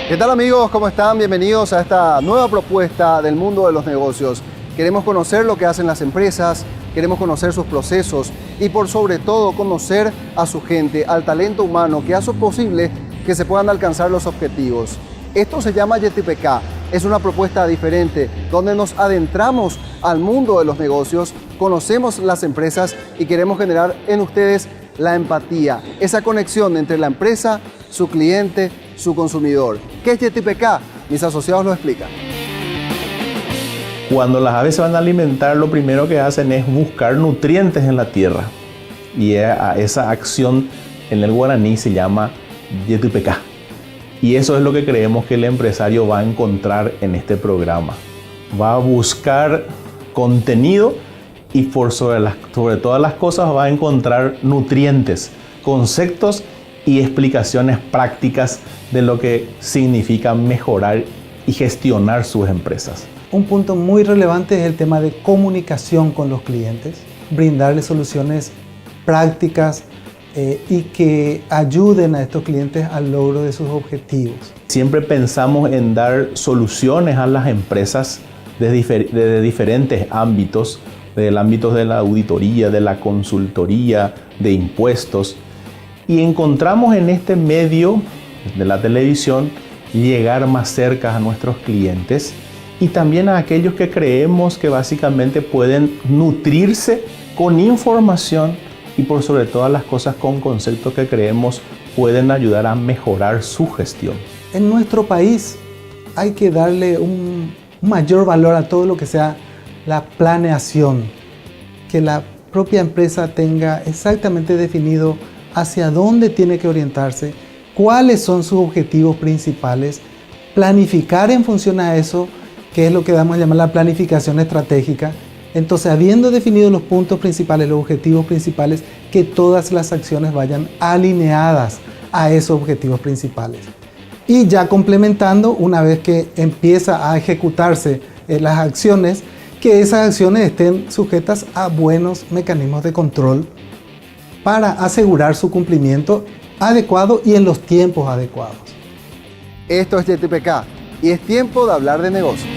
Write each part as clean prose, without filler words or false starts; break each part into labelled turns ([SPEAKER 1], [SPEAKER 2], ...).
[SPEAKER 1] ¿Qué tal amigos? ¿Cómo están? Bienvenidos a esta nueva propuesta del mundo de los negocios. Queremos conocer lo que hacen las empresas, queremos conocer sus procesos y por sobre todo conocer a su gente, al talento humano que hace posible que se puedan alcanzar los objetivos. Esto se llama YTPK, es una propuesta diferente donde nos adentramos al mundo de los negocios, conocemos las empresas y queremos generar en ustedes la empatía, esa conexión entre la empresa, su cliente, su consumidor. ¿Qué es YTPK? Mis asociados lo explican.
[SPEAKER 2] Cuando las aves se van a alimentar, lo primero que hacen es buscar nutrientes en la tierra. Y esa acción en el guaraní se llama YTPK. Y eso es lo que creemos que el empresario va a encontrar en este programa. Va a buscar contenido y sobre todas las cosas va a encontrar nutrientes, conceptos y explicaciones prácticas de lo que significa mejorar y gestionar sus empresas.
[SPEAKER 3] Un punto muy relevante es el tema de comunicación con los clientes, brindarles soluciones prácticas y que ayuden a estos clientes al logro de sus objetivos.
[SPEAKER 2] Siempre pensamos en dar soluciones a las empresas de diferentes ámbitos, del ámbito de la auditoría, de la consultoría, de impuestos. Y encontramos en este medio de la televisión llegar más cerca a nuestros clientes y también a aquellos que creemos que básicamente pueden nutrirse con información y por sobre todas las cosas con conceptos que creemos pueden ayudar a mejorar su gestión.
[SPEAKER 3] En nuestro país hay que darle un mayor valor a todo lo que sea la planeación, que la propia empresa tenga exactamente definido hacia dónde tiene que orientarse, cuáles son sus objetivos principales, planificar en función a eso, que es lo que damos a llamar la planificación estratégica. Entonces, habiendo definido los puntos principales, los objetivos principales, que todas las acciones vayan alineadas a esos objetivos principales. Y ya complementando, una vez que empieza a ejecutarse las acciones, que esas acciones estén sujetas a buenos mecanismos de control para asegurar su cumplimiento adecuado y en los tiempos adecuados.
[SPEAKER 1] Esto es YTPK y es tiempo de hablar de negocios.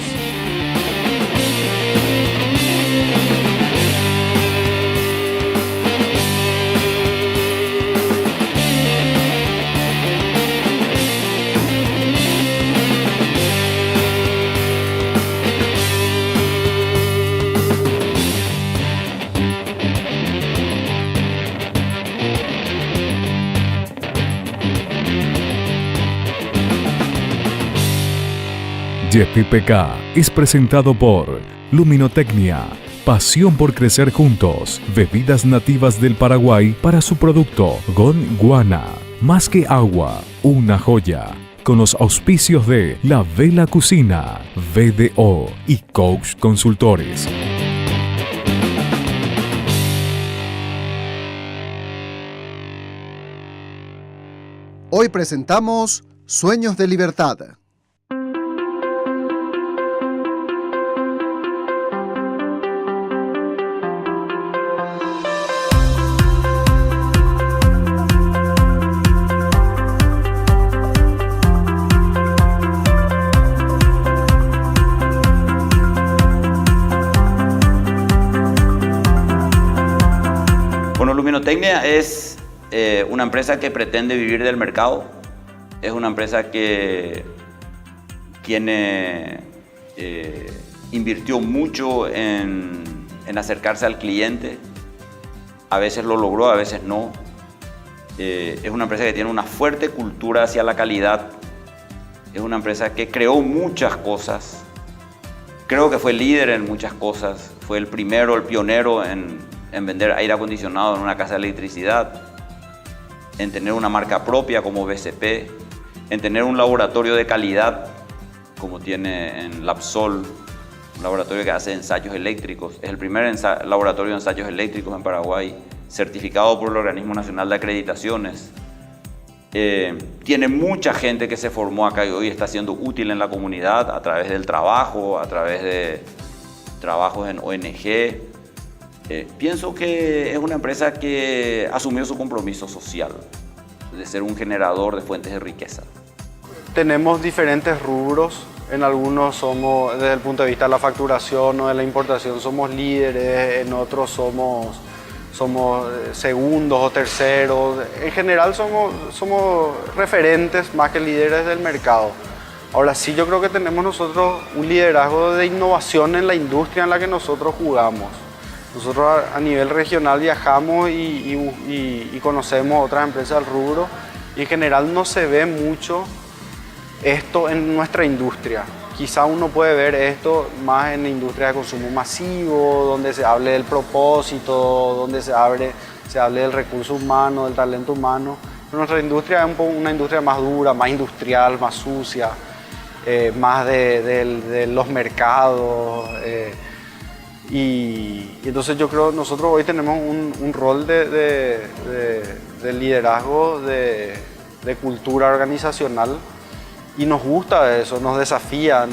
[SPEAKER 4] YTPK es presentado por Luminotecnia, pasión por crecer juntos, bebidas nativas del Paraguay para su producto Gondwana, más que agua, una joya, con los auspicios de La Vela Cocina, VDO y Coach Consultores.
[SPEAKER 1] Hoy presentamos Sueños de Libertad.
[SPEAKER 5] Bueno, Luminotecnia es una empresa que pretende vivir del mercado. Es una empresa que invirtió mucho en acercarse al cliente. A veces lo logró, a veces no. Es una empresa que tiene una fuerte cultura hacia la calidad. Es una empresa que creó muchas cosas. Creo que fue líder en muchas cosas. Fue el primero, el pionero en vender aire acondicionado en una casa de electricidad, en tener una marca propia como BCP, en tener un laboratorio de calidad como tiene en Lapsol, un laboratorio que hace ensayos eléctricos. Es el primer laboratorio de ensayos eléctricos en Paraguay, certificado por el Organismo Nacional de Acreditaciones. Tiene mucha gente que se formó acá y hoy está siendo útil en la comunidad a través del trabajo, a través de trabajos en ONG. Pienso que es una empresa que asumió su compromiso social de ser un generador de fuentes de riqueza.
[SPEAKER 6] tenemos diferentes rubros. En algunos somos, desde el punto de vista de la facturación o de la importación, somos líderes, en otros somos segundos o terceros. En general somos referentes más que líderes del mercado. Ahora sí, yo creo que tenemos nosotros un liderazgo de innovación en la industria en la que nosotros jugamos. Nosotros a nivel regional viajamos y conocemos otras empresas del rubro y en general no se ve mucho esto en nuestra industria. Quizá uno puede ver esto más en la industria de consumo masivo, donde se hable del propósito, donde se hable del recurso humano, del talento humano. Pero nuestra industria es una industria más dura, más industrial, más sucia, más de los mercados. Y entonces yo creo que nosotros hoy tenemos un rol de liderazgo, de cultura organizacional. Y nos gusta eso, nos desafía.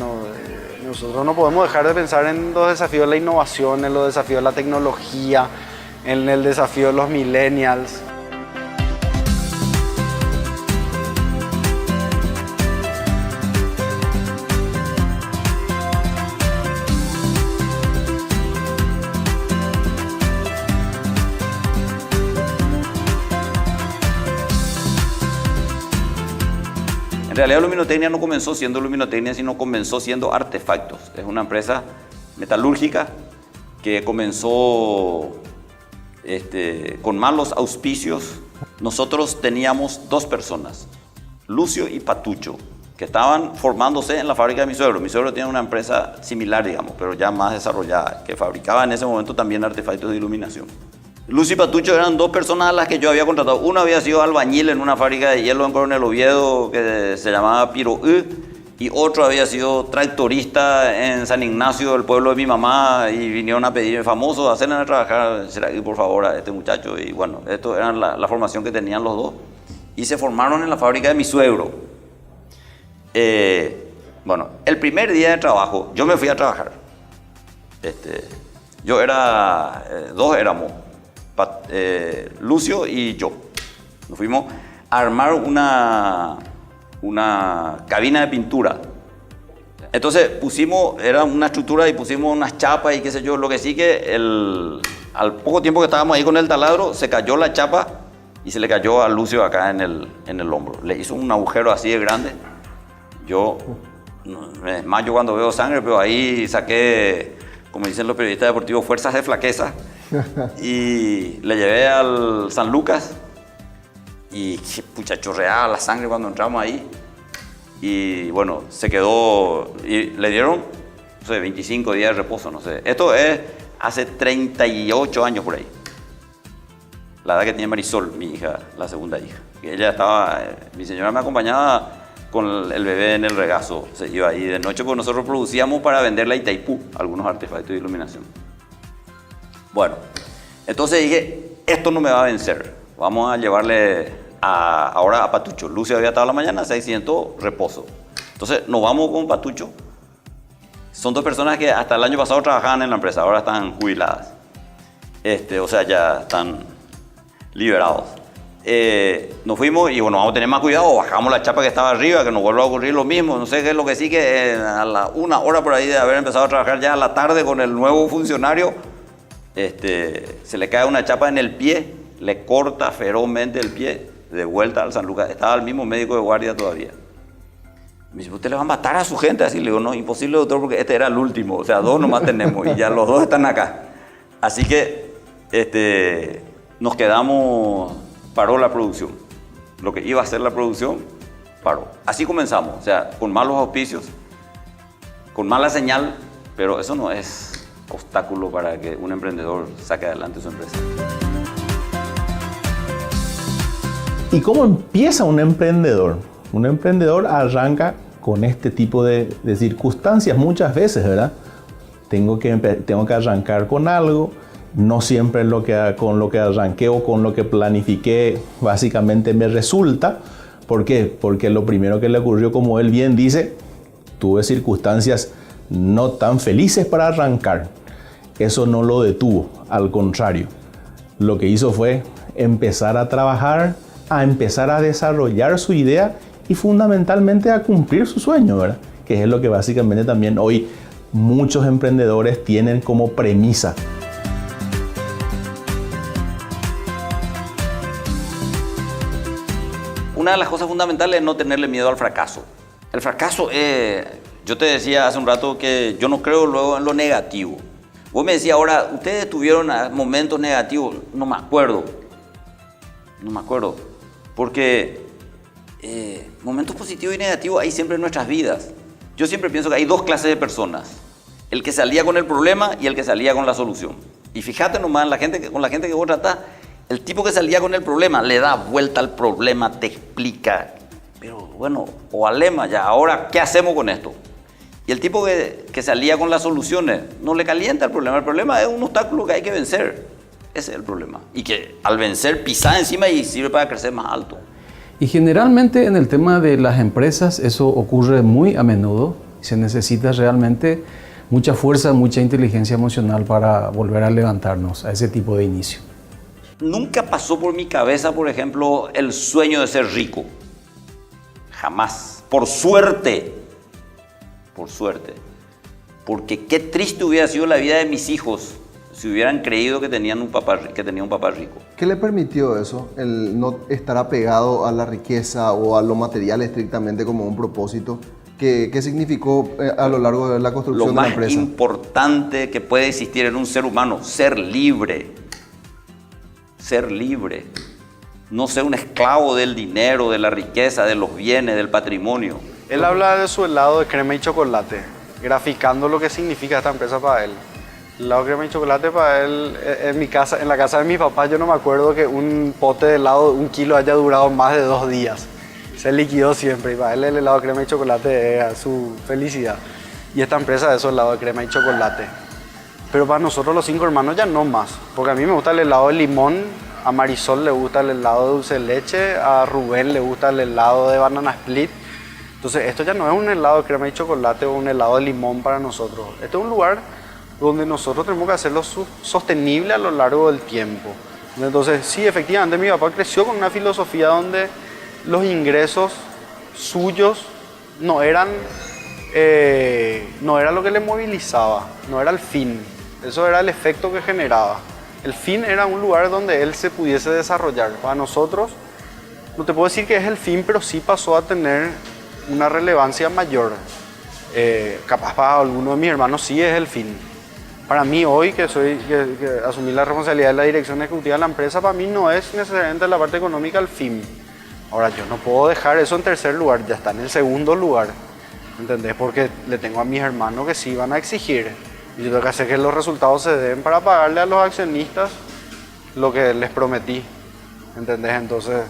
[SPEAKER 6] Nosotros no podemos dejar de pensar en los desafíos de la innovación, en los desafíos de la tecnología, en el desafío de los millennials.
[SPEAKER 5] En realidad Luminotecnia no comenzó siendo Luminotecnia, sino comenzó siendo Artefactos. Es una empresa metalúrgica que comenzó con malos auspicios. Nosotros teníamos 2 personas, Lucio y Patucho, que estaban formándose en la fábrica de mi suegro. Mi suegro tiene una empresa similar, digamos, pero ya más desarrollada, que fabricaba en ese momento también artefactos de iluminación. Lucio y Patucho eran 2 personas a las que yo había contratado. Uno había sido albañil en una fábrica de hielo en Coronel Oviedo que se llamaba Piro y otro había sido tractorista en San Ignacio, el pueblo de mi mamá, y vinieron a pedirme famosos, hacerle a trabajar, por favor, a este muchacho. Y bueno, esto era la formación que tenían los 2. Y se formaron en la fábrica de mi suegro. Bueno, el primer día de trabajo, yo me fui a trabajar. Yo era, 2 éramos. Lucio y yo nos fuimos a armar una cabina de pintura. Entonces era una estructura y pusimos unas chapas y qué sé yo. Lo que sí que al poco tiempo que estábamos ahí con el taladro se cayó la chapa y se le cayó a Lucio acá en el hombro. Le hizo un agujero así de grande. Yo me desmayo cuando veo sangre, pero ahí saqué, como dicen los periodistas deportivos, fuerzas de flaqueza. Y le llevé al San Lucas y pucha, chorreaba la sangre cuando entramos ahí. Y bueno, se quedó y le dieron, no sé, 25 días de reposo, no sé. Esto es hace 38 años por ahí. La edad que tenía Marisol, mi hija, la segunda hija. Ella estaba, mi señora me acompañaba con el bebé en el regazo. Se iba ahí de noche porque nosotros producíamos para venderle a Itaipú algunos artefactos de iluminación. Bueno, entonces dije, esto no me va a vencer. Vamos a llevarle ahora a Patucho. Lucio había estado la mañana, se accidentó, reposo. Entonces nos vamos con Patucho. Son 2 personas que hasta el año pasado trabajaban en la empresa, ahora están jubiladas. O sea, ya están liberados. Nos fuimos y bueno, vamos a tener más cuidado, bajamos la chapa que estaba arriba, que nos vuelva a ocurrir lo mismo. No sé qué es lo que sí, que a la 1 hora por ahí de haber empezado a trabajar ya a la tarde con el nuevo funcionario, se le cae una chapa en el pie, le corta ferozmente el pie, de vuelta al San Lucas. Estaba el mismo médico de guardia todavía. Me dice, ¿usted le va a matar a su gente? Así le digo, no, imposible, doctor, porque este era el último. O sea, 2 nomás tenemos y ya los 2 están acá. Así que nos quedamos, paró la producción. Lo que iba a ser la producción, paró. Así comenzamos, o sea, con malos auspicios, con mala señal, pero eso no es obstáculo para que un emprendedor saque adelante su empresa.
[SPEAKER 2] ¿Y cómo empieza un emprendedor? Un emprendedor arranca con este tipo de circunstancias muchas veces, ¿verdad? Tengo que arrancar con algo, no siempre con lo que arranqué o con lo que planifiqué básicamente me resulta. ¿Por qué? Porque lo primero que le ocurrió, como él bien dice, tuve circunstancias no tan felices para arrancar. Eso no lo detuvo, al contrario. Lo que hizo fue empezar a trabajar, a empezar a desarrollar su idea y fundamentalmente a cumplir su sueño, ¿verdad? Que es lo que básicamente también hoy muchos emprendedores tienen como premisa.
[SPEAKER 5] Una de las cosas fundamentales es no tenerle miedo al fracaso. El fracaso es... Yo te decía hace un rato que yo no creo luego en lo negativo. Vos me decías ahora, ¿ustedes tuvieron momentos negativos? No me acuerdo. Porque momentos positivos y negativos hay siempre en nuestras vidas. Yo siempre pienso que hay dos clases de personas. El que salía con el problema y el que salía con la solución. Y fíjate nomás con la gente que vos tratás, el tipo que salía con el problema le da vuelta al problema, te explica. Pero bueno, o alema ya, ahora, ¿qué hacemos con esto? Y el tipo que salía con las soluciones no le calienta el problema es un obstáculo que hay que vencer. Ese es el problema. Y que al vencer pisa encima y sirve para crecer más alto.
[SPEAKER 7] Y generalmente en el tema de las empresas eso ocurre muy a menudo. Se necesita realmente mucha fuerza, mucha inteligencia emocional para volver a levantarnos a ese tipo de inicio.
[SPEAKER 5] Nunca pasó por mi cabeza, por ejemplo, el sueño de ser rico. Jamás. Por suerte. Porque qué triste hubiera sido la vida de mis hijos si hubieran creído que tenía un papá rico.
[SPEAKER 1] ¿Qué le permitió eso? El no estar apegado a la riqueza o a lo material estrictamente como un propósito. ¿Qué significó a lo largo de la construcción de la empresa?
[SPEAKER 5] Lo más importante que puede existir en un ser humano, ser libre. Ser libre. No ser un esclavo del dinero, de la riqueza, de los bienes, del patrimonio.
[SPEAKER 6] Él habla de su helado de crema y chocolate, graficando lo que significa esta empresa para él. El helado de crema y chocolate para él, en la casa de mi papá, yo no me acuerdo que un pote de helado de 1 kilo haya durado más de 2 días. Se liquidó siempre y para él el helado de crema y chocolate era su felicidad. Y esta empresa es su helado de crema y chocolate. Pero para nosotros los 5 hermanos ya no más, porque a mí me gusta el helado de limón, a Marisol le gusta el helado de dulce de leche, a Rubén le gusta el helado de banana split. Entonces esto ya no es un helado de crema y chocolate o un helado de limón para nosotros. Este es un lugar donde nosotros tenemos que hacerlo sostenible a lo largo del tiempo. Entonces sí, efectivamente mi papá creció con una filosofía donde los ingresos suyos no era lo que le movilizaba, no era el fin. Eso era el efecto que generaba. El fin era un lugar donde él se pudiese desarrollar. Para nosotros, no te puedo decir que es el fin, pero sí pasó a tener una relevancia mayor. Capaz para alguno de mis hermanos sí es el fin. Para mí hoy, que asumí la responsabilidad de la dirección ejecutiva de la empresa, para mí no es necesariamente la parte económica el fin. Ahora, yo no puedo dejar eso en tercer lugar, ya está en el segundo lugar. ¿Entendés? Porque le tengo a mis hermanos que sí van a exigir. Y yo tengo que hacer que los resultados se den para pagarle a los accionistas lo que les prometí. ¿Entendés? Entonces,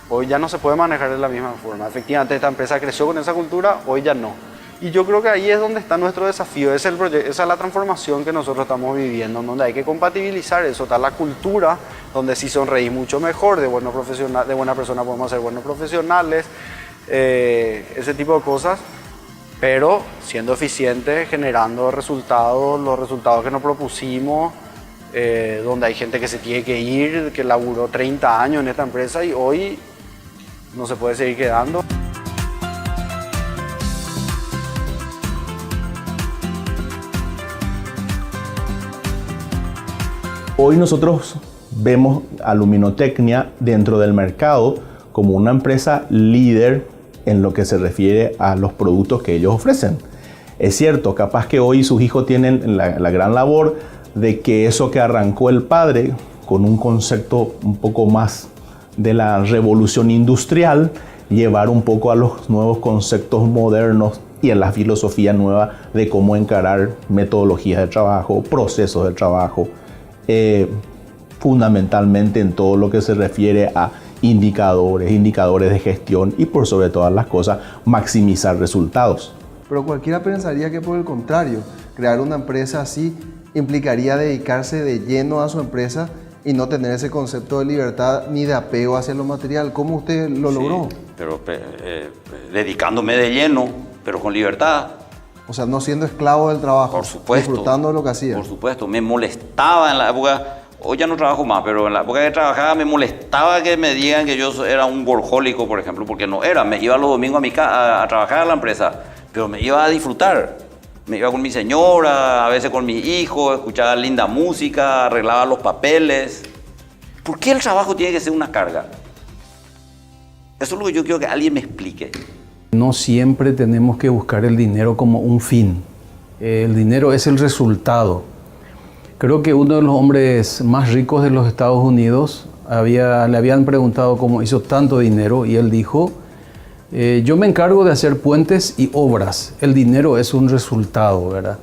[SPEAKER 6] hoy ya no se puede manejar de la misma forma. Efectivamente, esta empresa creció con esa cultura, hoy ya no. Y yo creo que ahí es donde está nuestro desafío, esa es la transformación que nosotros estamos viviendo, donde hay que compatibilizar eso, está la cultura, donde sí sonreís mucho mejor, de buena persona podemos ser buenos profesionales, ese tipo de cosas, pero siendo eficientes, generando resultados, los resultados que nos propusimos, donde hay gente que se tiene que ir, que laburó 30 años en esta empresa y hoy no se puede seguir quedando.
[SPEAKER 2] Hoy nosotros vemos a Luminotecnia dentro del mercado como una empresa líder en lo que se refiere a los productos que ellos ofrecen. Es cierto, capaz que hoy sus hijos tienen la gran labor de que eso que arrancó el padre con un concepto un poco más de la revolución industrial, llevar un poco a los nuevos conceptos modernos y a la filosofía nueva de cómo encarar metodologías de trabajo, procesos de trabajo, fundamentalmente en todo lo que se refiere a indicadores de gestión y por sobre todas las cosas maximizar resultados.
[SPEAKER 1] Pero cualquiera pensaría que por el contrario, crear una empresa así implicaría dedicarse de lleno a su empresa y no tener ese concepto de libertad ni de apego hacia lo material. ¿Cómo usted lo logró?
[SPEAKER 5] Pero dedicándome de lleno, pero con libertad.
[SPEAKER 1] O sea, no siendo esclavo del trabajo,
[SPEAKER 5] por supuesto,
[SPEAKER 1] disfrutando de lo que hacía.
[SPEAKER 5] Por supuesto, me molestaba en la época, hoy ya no trabajo más, pero en la época que trabajaba me molestaba que me digan que yo era un workaholic, por ejemplo, porque no era. Me iba los domingos a trabajar a la empresa, pero me iba a disfrutar. Me iba con mi señora, a veces con mi hijo, escuchaba linda música, arreglaba los papeles. ¿Por qué el trabajo tiene que ser una carga? Eso es lo que yo quiero que alguien me explique.
[SPEAKER 7] No siempre tenemos que buscar el dinero como un fin. El dinero es el resultado. Creo que uno de los hombres más ricos de los Estados Unidos le habían preguntado cómo hizo tanto dinero y él dijo, yo me encargo de hacer puentes y obras. El dinero es un resultado, ¿verdad?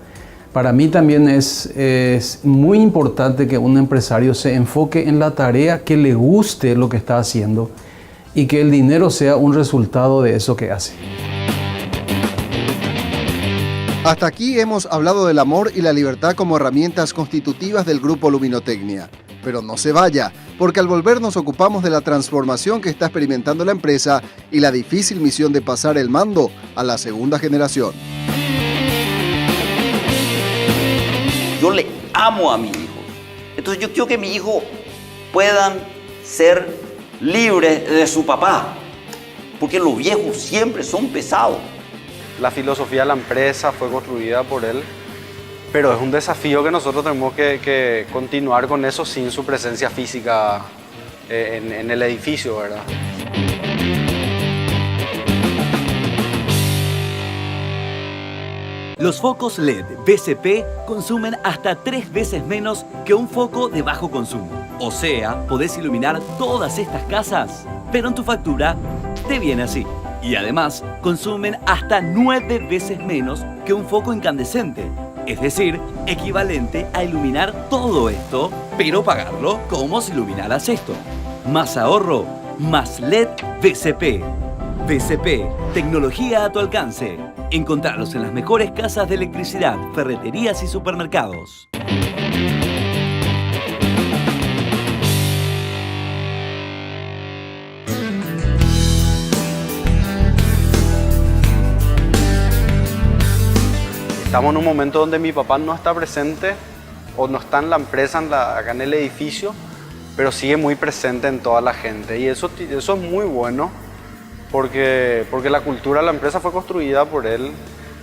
[SPEAKER 7] Para mí también es muy importante que un empresario se enfoque en la tarea que le guste lo que está haciendo y que el dinero sea un resultado de eso que hace.
[SPEAKER 1] Hasta aquí hemos hablado del amor y la libertad como herramientas constitutivas del Grupo Luminotecnia. Pero no se vaya, porque al volver nos ocupamos de la transformación que está experimentando la empresa y la difícil misión de pasar el mando a la segunda generación.
[SPEAKER 5] Yo le amo a mi hijo. Entonces yo quiero que mis hijos puedan ser libres de su papá. Porque los viejos siempre son pesados.
[SPEAKER 6] La filosofía de la empresa fue construida por él, pero es un desafío que nosotros tenemos que continuar con eso sin su presencia física en el edificio, ¿verdad?
[SPEAKER 8] Los focos LED BCP consumen hasta 3 veces menos que un foco de bajo consumo. O sea, podés iluminar todas estas casas, pero en tu factura te viene así. Y además, consumen hasta 9 veces menos que un foco incandescente. Es decir, equivalente a iluminar todo esto, pero pagarlo como si iluminaras esto. Más ahorro, más LED BCP. BCP, tecnología a tu alcance. Encontrarlos en las mejores casas de electricidad, ferreterías y supermercados.
[SPEAKER 6] Estamos en un momento donde mi papá no está presente o no está en la empresa, acá en el edificio, pero sigue muy presente en toda la gente. Y eso es muy bueno porque la cultura de la empresa fue construida por él,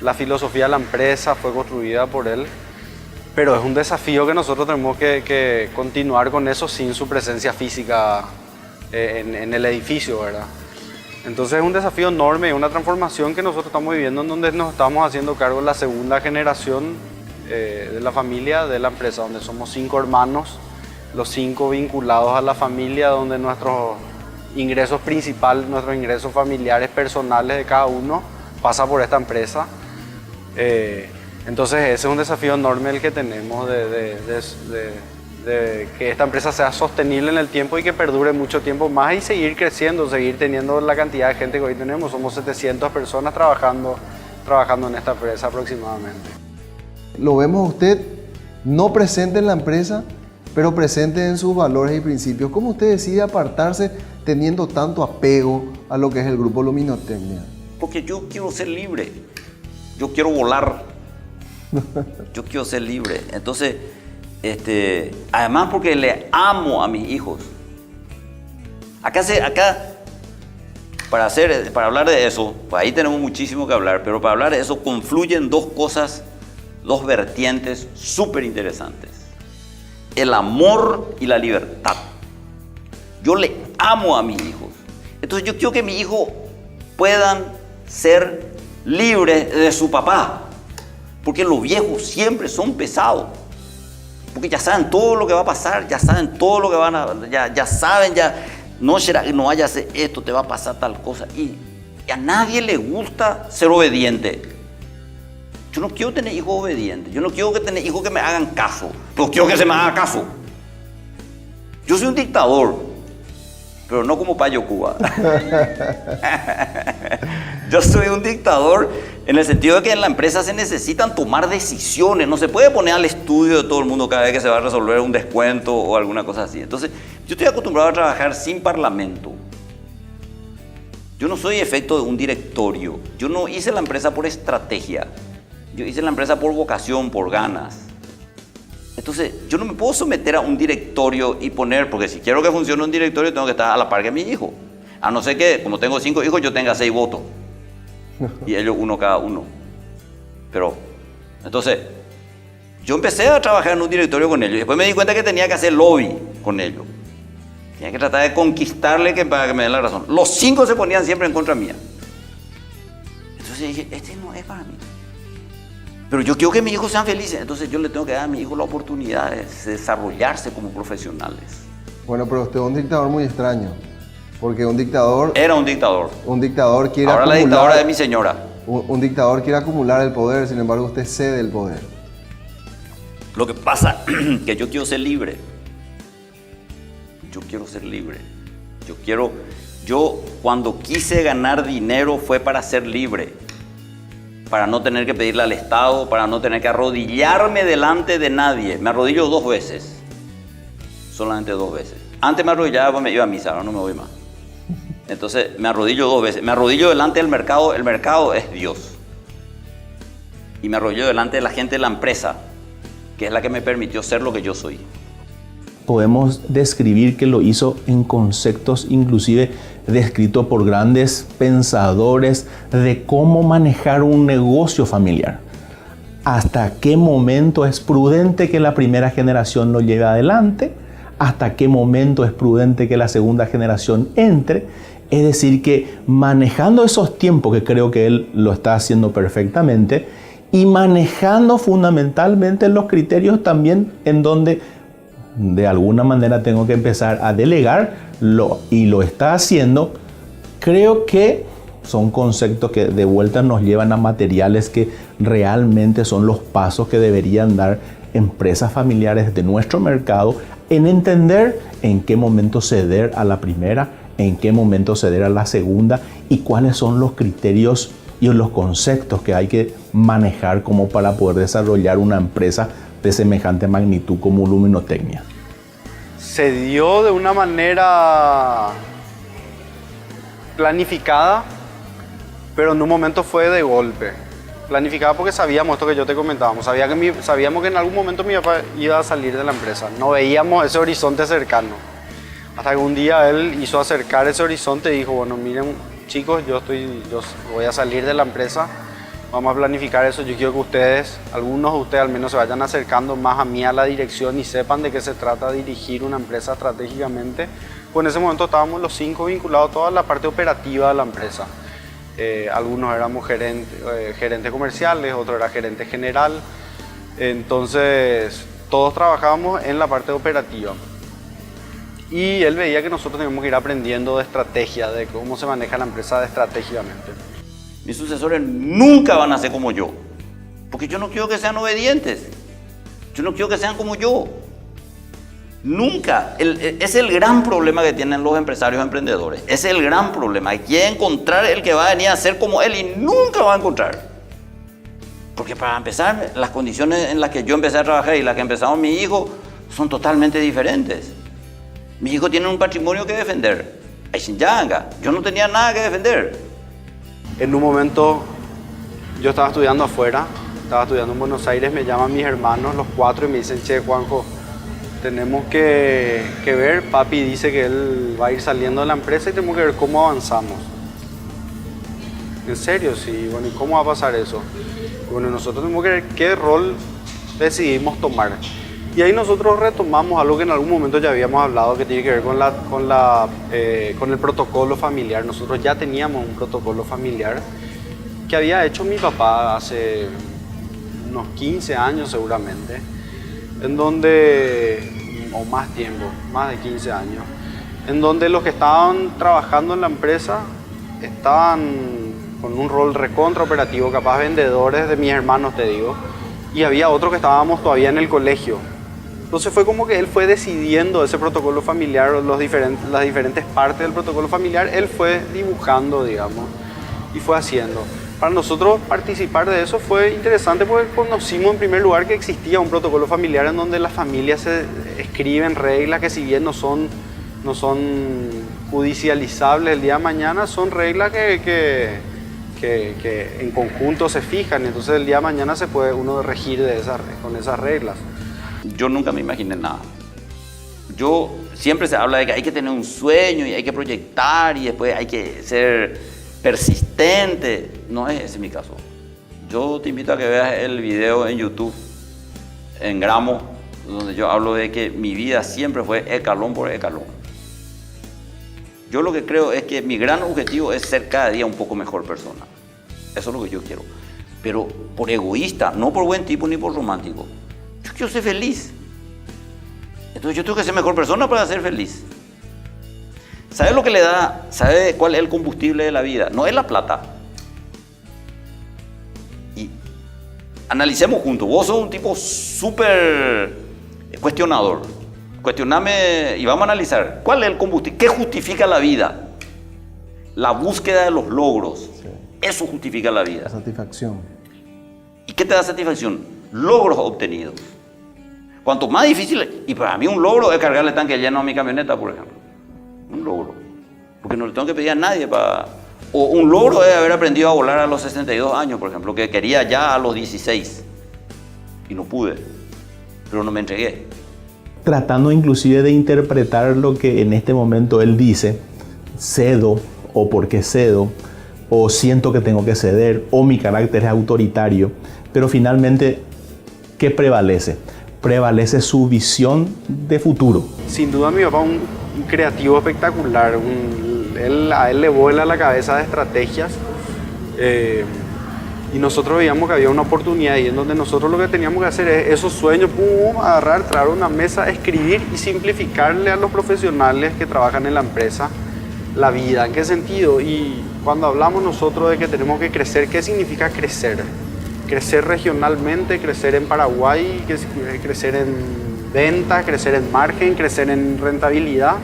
[SPEAKER 6] la filosofía de la empresa fue construida por él, pero es un desafío que nosotros tenemos que continuar con eso sin su presencia física en el edificio, ¿verdad? Entonces es un desafío enorme, una transformación que nosotros estamos viviendo en donde nos estamos haciendo cargo de la segunda generación de la familia de la empresa, donde somos 5 hermanos, los 5 vinculados a la familia, donde nuestros ingresos principales, nuestros ingresos familiares, personales de cada uno, pasa por esta empresa. Entonces ese es un desafío enorme el que tenemos de que esta empresa sea sostenible en el tiempo y que perdure mucho tiempo más y seguir creciendo, seguir teniendo la cantidad de gente que hoy tenemos. Somos 700 personas trabajando en esta empresa aproximadamente.
[SPEAKER 1] Lo vemos a usted no presente en la empresa, pero presente en sus valores y principios. ¿Cómo usted decide apartarse teniendo tanto apego a lo que es el Grupo Luminotecnia?
[SPEAKER 5] Porque yo quiero ser libre. Yo quiero volar. Yo quiero ser libre. Entonces, además porque le amo a mis hijos. Acá para hablar de eso, pues ahí tenemos muchísimo que hablar, pero para hablar de eso confluyen dos cosas, dos vertientes súper interesantes. El amor y la libertad. Yo le amo a mis hijos. Entonces yo quiero que mis hijos puedan ser libres de su papá. Porque los viejos siempre son pesados. Porque ya saben todo lo que va a pasar, ya saben todo lo que van a... Ya saben, no será que no vaya a hacer esto, te va a pasar tal cosa. Y a nadie le gusta ser obediente. Yo no quiero tener hijos obedientes. Yo no quiero tener hijos que me hagan caso. Pero quiero que se me haga caso. Yo soy un dictador, pero no como Payo Cuba. Yo soy un dictador en el sentido de que en la empresa se necesitan tomar decisiones. No se puede poner al estudio de todo el mundo cada vez que se va a resolver un descuento o alguna cosa así. Entonces, yo estoy acostumbrado a trabajar sin parlamento. Yo no soy efecto de un directorio. Yo no hice la empresa por estrategia. Yo hice la empresa por vocación, por ganas. Entonces, yo no me puedo someter a un directorio y poner, porque si quiero que funcione un directorio, tengo que estar a la par que mi hijo. A no ser que, como tengo 5 hijos, yo tenga 6 votos. Y ellos uno cada uno. Pero, entonces, yo empecé a trabajar en un directorio con ellos. Y después me di cuenta que tenía que hacer lobby con ellos. Tenía que tratar de conquistarle para que me den la razón. Los 5 se ponían siempre en contra mía. Entonces dije, este no es para mí. Pero yo quiero que mis hijos sean felices. Entonces yo le tengo que dar a mi hijo la oportunidad de desarrollarse como profesionales.
[SPEAKER 1] Bueno, pero usted es un dictador muy extraño. Porque un dictador...
[SPEAKER 5] Era un dictador.
[SPEAKER 1] Un dictador quiere
[SPEAKER 5] Ahora
[SPEAKER 1] acumular...
[SPEAKER 5] la dictadora de mi señora.
[SPEAKER 1] Un dictador quiere acumular el poder, sin embargo usted cede el poder.
[SPEAKER 5] Lo que pasa es que yo quiero ser libre. Yo quiero ser libre. Yo cuando quise ganar dinero fue para ser libre. Para no tener que pedirle al Estado, para no tener que arrodillarme delante de nadie. Me arrodillo 2 veces. Solamente 2 veces. Antes me arrodillaba, pues me iba a misa, ahora no me voy más. Entonces me arrodillo 2 veces. Me arrodillo delante del mercado, el mercado es Dios. Y me arrodillo delante de la gente de la empresa, que es la que me permitió ser lo que yo soy.
[SPEAKER 2] Podemos describir que lo hizo en conceptos inclusive descritos por grandes pensadores de cómo manejar un negocio familiar. Hasta qué momento es prudente que la primera generación lo lleve adelante, hasta qué momento es prudente que la segunda generación entre. Es decir, que manejando esos tiempos, que creo que él lo está haciendo perfectamente, y manejando fundamentalmente los criterios también en donde de alguna manera tengo que empezar a delegarlo, y lo está haciendo. Creo que son conceptos que de vuelta nos llevan a materiales que realmente son los pasos que deberían dar empresas familiares de nuestro mercado, en entender en qué momento ceder a la primera, en qué momento ceder a la segunda, y cuáles son los criterios y los conceptos que hay que manejar como para poder desarrollar una empresa de semejante magnitud como Luminotecnia.
[SPEAKER 6] Se dio de una manera planificada, pero en un momento fue de golpe. Planificada porque sabíamos esto que yo te comentábamos, sabíamos que en algún momento mi papá iba a salir de la empresa. No veíamos ese horizonte cercano. Hasta que un día él hizo acercar ese horizonte y dijo, bueno, miren chicos, yo voy a salir de la empresa, vamos a planificar eso. Yo quiero que ustedes, algunos de ustedes al menos, se vayan acercando más a mí, a la dirección, y sepan de qué se trata dirigir una empresa estratégicamente. Pues en ese momento estábamos los 5 vinculados a toda la parte operativa de la empresa. Algunos éramos gerentes comerciales, otros era gerente general. Entonces todos trabajábamos en la parte operativa. Y él veía que nosotros teníamos que ir aprendiendo de estrategia, de cómo se maneja la empresa estratégicamente.
[SPEAKER 5] Mis sucesores nunca van a ser como yo, porque yo no quiero que sean obedientes, yo no quiero que sean como yo. Nunca. Es el gran problema que tienen los empresarios emprendedores. Es el gran problema. Hay que encontrar el que va a venir a ser como él, y nunca va a encontrar. Porque para empezar, las condiciones en las que yo empecé a trabajar y las que empezamos mi hijo son totalmente diferentes. Mis hijos tienen un patrimonio que defender. Yo no tenía nada que defender.
[SPEAKER 6] En un momento yo estaba estudiando afuera, estaba estudiando en Buenos Aires, me llaman mis hermanos, los 4, y me dicen, che, Juanjo, tenemos que ver, papi dice que él va a ir saliendo de la empresa y tenemos que ver cómo avanzamos. ¿En serio? Sí. Bueno, ¿y cómo va a pasar eso? Bueno, nosotros tenemos que ver qué rol decidimos tomar. Y ahí nosotros retomamos algo que en algún momento ya habíamos hablado, que tiene que ver con el protocolo familiar. Nosotros ya teníamos un protocolo familiar que había hecho mi papá hace unos 15 años seguramente, en donde, o más tiempo, más de 15 años, en donde los que estaban trabajando en la empresa estaban con un rol recontra operativo, capaz vendedores de mis hermanos, te digo, y había otros que estábamos todavía en el colegio. Entonces fue como que él fue decidiendo ese protocolo familiar, las diferentes partes del protocolo familiar, él fue dibujando, digamos, y fue haciendo. Para nosotros participar de eso fue interesante porque conocimos en primer lugar que existía un protocolo familiar en donde las familias se escriben reglas que, si bien no son judicializables el día de mañana, son reglas que en conjunto se fijan, entonces el día de mañana se puede uno regir con esas reglas.
[SPEAKER 5] yo nunca me imaginé nada. Siempre se habla de que hay que tener un sueño y hay que proyectar y después hay que ser persistente. No es ese mi caso. Yo te invito a que veas el video en YouTube, en Gramo, donde yo hablo de que mi vida siempre fue escalón por escalón. Yo lo que creo es que mi gran objetivo es ser cada día un poco mejor persona. Eso es lo que yo quiero. Pero por egoísta, no por buen tipo ni por romántico. Yo quiero ser feliz. Entonces yo tengo que ser mejor persona para ser feliz. ¿Sabe lo que le da? ¿Sabe cuál es el combustible de la vida? No es la plata. Y analicemos juntos. Vos sos un tipo súper cuestionador. Cuestioname y vamos a analizar. ¿Cuál es el combustible? ¿Qué justifica la vida? La búsqueda de los logros. Sí. Eso justifica la vida.
[SPEAKER 1] La satisfacción.
[SPEAKER 5] ¿Y qué te da satisfacción? Logros obtenidos. Cuanto más difícil, y para mí un logro es cargarle tanque lleno a mi camioneta, por ejemplo. Un logro. Porque no le tengo que pedir a nadie para... O un logro es haber aprendido a volar a los 62 años, por ejemplo, que quería ya a los 16. Y no pude. Pero no me entregué.
[SPEAKER 2] Tratando inclusive de interpretar lo que en este momento él dice, cedo, o porque cedo, o siento que tengo que ceder, o mi carácter es autoritario, pero finalmente, ¿qué prevalece? Prevalece su visión de futuro.
[SPEAKER 6] Sin duda mi papá un creativo espectacular, a él le vuela la cabeza de estrategias y nosotros veíamos que había una oportunidad y en donde nosotros lo que teníamos que hacer es esos sueños, agarrar, traer una mesa, escribir y simplificarle a los profesionales que trabajan en la empresa la vida. ¿En qué sentido? Y cuando hablamos nosotros de que tenemos que crecer, ¿qué significa crecer? Crecer regionalmente, crecer en Paraguay, crecer en venta, crecer en margen, crecer en rentabilidad,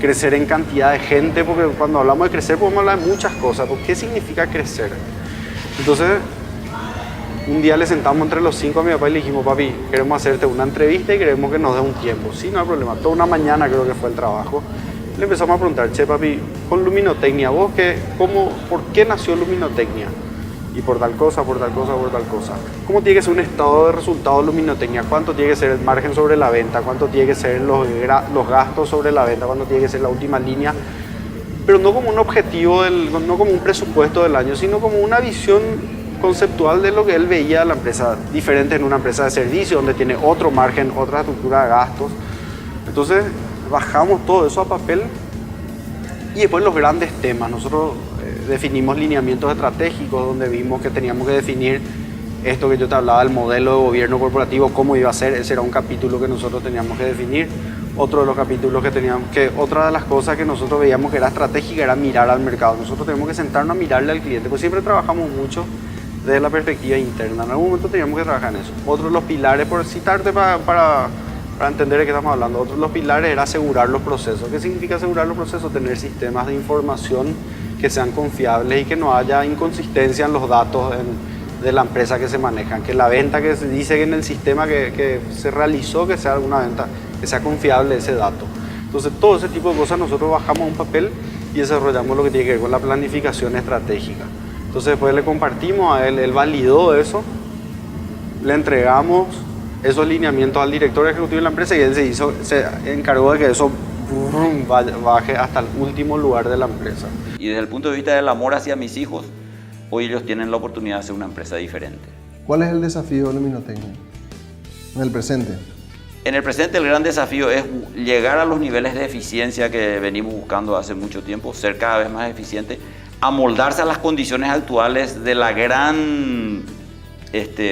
[SPEAKER 6] crecer en cantidad de gente, porque cuando hablamos de crecer podemos hablar de muchas cosas. ¿Qué significa crecer? Entonces, un día le sentamos entre los 5 a mi papá y le dijimos, papi, queremos hacerte una entrevista y queremos que nos dé un tiempo. Sí, no hay problema. Toda una mañana creo que fue el trabajo. Le empezamos a preguntar, che, papi, con Luminotecnia, ¿vos por qué nació Luminotecnia? Y por tal cosa, por tal cosa, por tal cosa. ¿Cómo tiene que ser un estado de resultado de Luminotecnia? ¿Cuánto tiene que ser el margen sobre la venta? ¿Cuánto tiene que ser los gastos sobre la venta? ¿Cuánto tiene que ser la última línea? Pero no como un objetivo, no como un presupuesto del año, sino como una visión conceptual de lo que él veía de la empresa, diferente en una empresa de servicio, donde tiene otro margen, otra estructura de gastos. Entonces, bajamos todo eso a papel y después los grandes temas. Nosotros definimos lineamientos estratégicos donde vimos que teníamos que definir esto que yo te hablaba, el modelo de gobierno corporativo, cómo iba a ser. Ese era un capítulo que nosotros teníamos que definir. Otro de los capítulos otra de las cosas que nosotros veíamos que era estratégica era mirar al mercado. Nosotros tenemos que sentarnos a mirarle al cliente, pues siempre trabajamos mucho desde la perspectiva interna. En algún momento teníamos que trabajar en eso. Otro de los pilares, por citarte para entender de qué estamos hablando, otro de los pilares era asegurar los procesos. ¿Qué significa asegurar los procesos? Tener sistemas de información que sean confiables y que no haya inconsistencia en los datos de la empresa que se manejan. Que la venta que se dice que en el sistema que se realizó, que sea alguna venta, que sea confiable ese dato. Entonces, todo ese tipo de cosas nosotros bajamos a un papel y desarrollamos lo que tiene que ver con la planificación estratégica. Entonces, después le compartimos a él, él validó eso, le entregamos esos lineamientos al director ejecutivo de la empresa y él se encargó de que eso baje hasta el último lugar de la empresa.
[SPEAKER 5] Y desde el punto de vista del amor hacia mis hijos, hoy ellos tienen la oportunidad de hacer una empresa diferente.
[SPEAKER 1] ¿Cuál es el desafío de Luminotecnia en el presente?
[SPEAKER 5] En el presente el gran desafío es llegar a los niveles de eficiencia que venimos buscando hace mucho tiempo, ser cada vez más eficiente, amoldarse a las condiciones actuales de la gran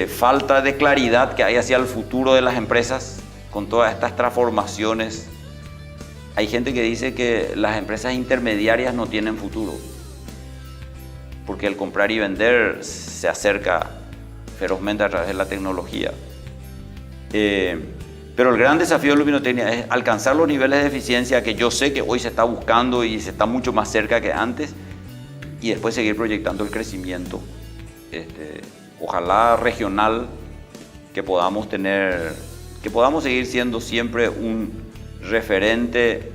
[SPEAKER 5] falta de claridad que hay hacia el futuro de las empresas con todas estas transformaciones. Hay gente que dice que las empresas intermediarias no tienen futuro, porque el comprar y vender se acerca ferozmente a través de la tecnología. Pero el gran desafío de Luminotecnia es alcanzar los niveles de eficiencia que yo sé que hoy se está buscando y se está mucho más cerca que antes, y después seguir proyectando el crecimiento, ojalá regional, que podamos seguir siendo siempre un referente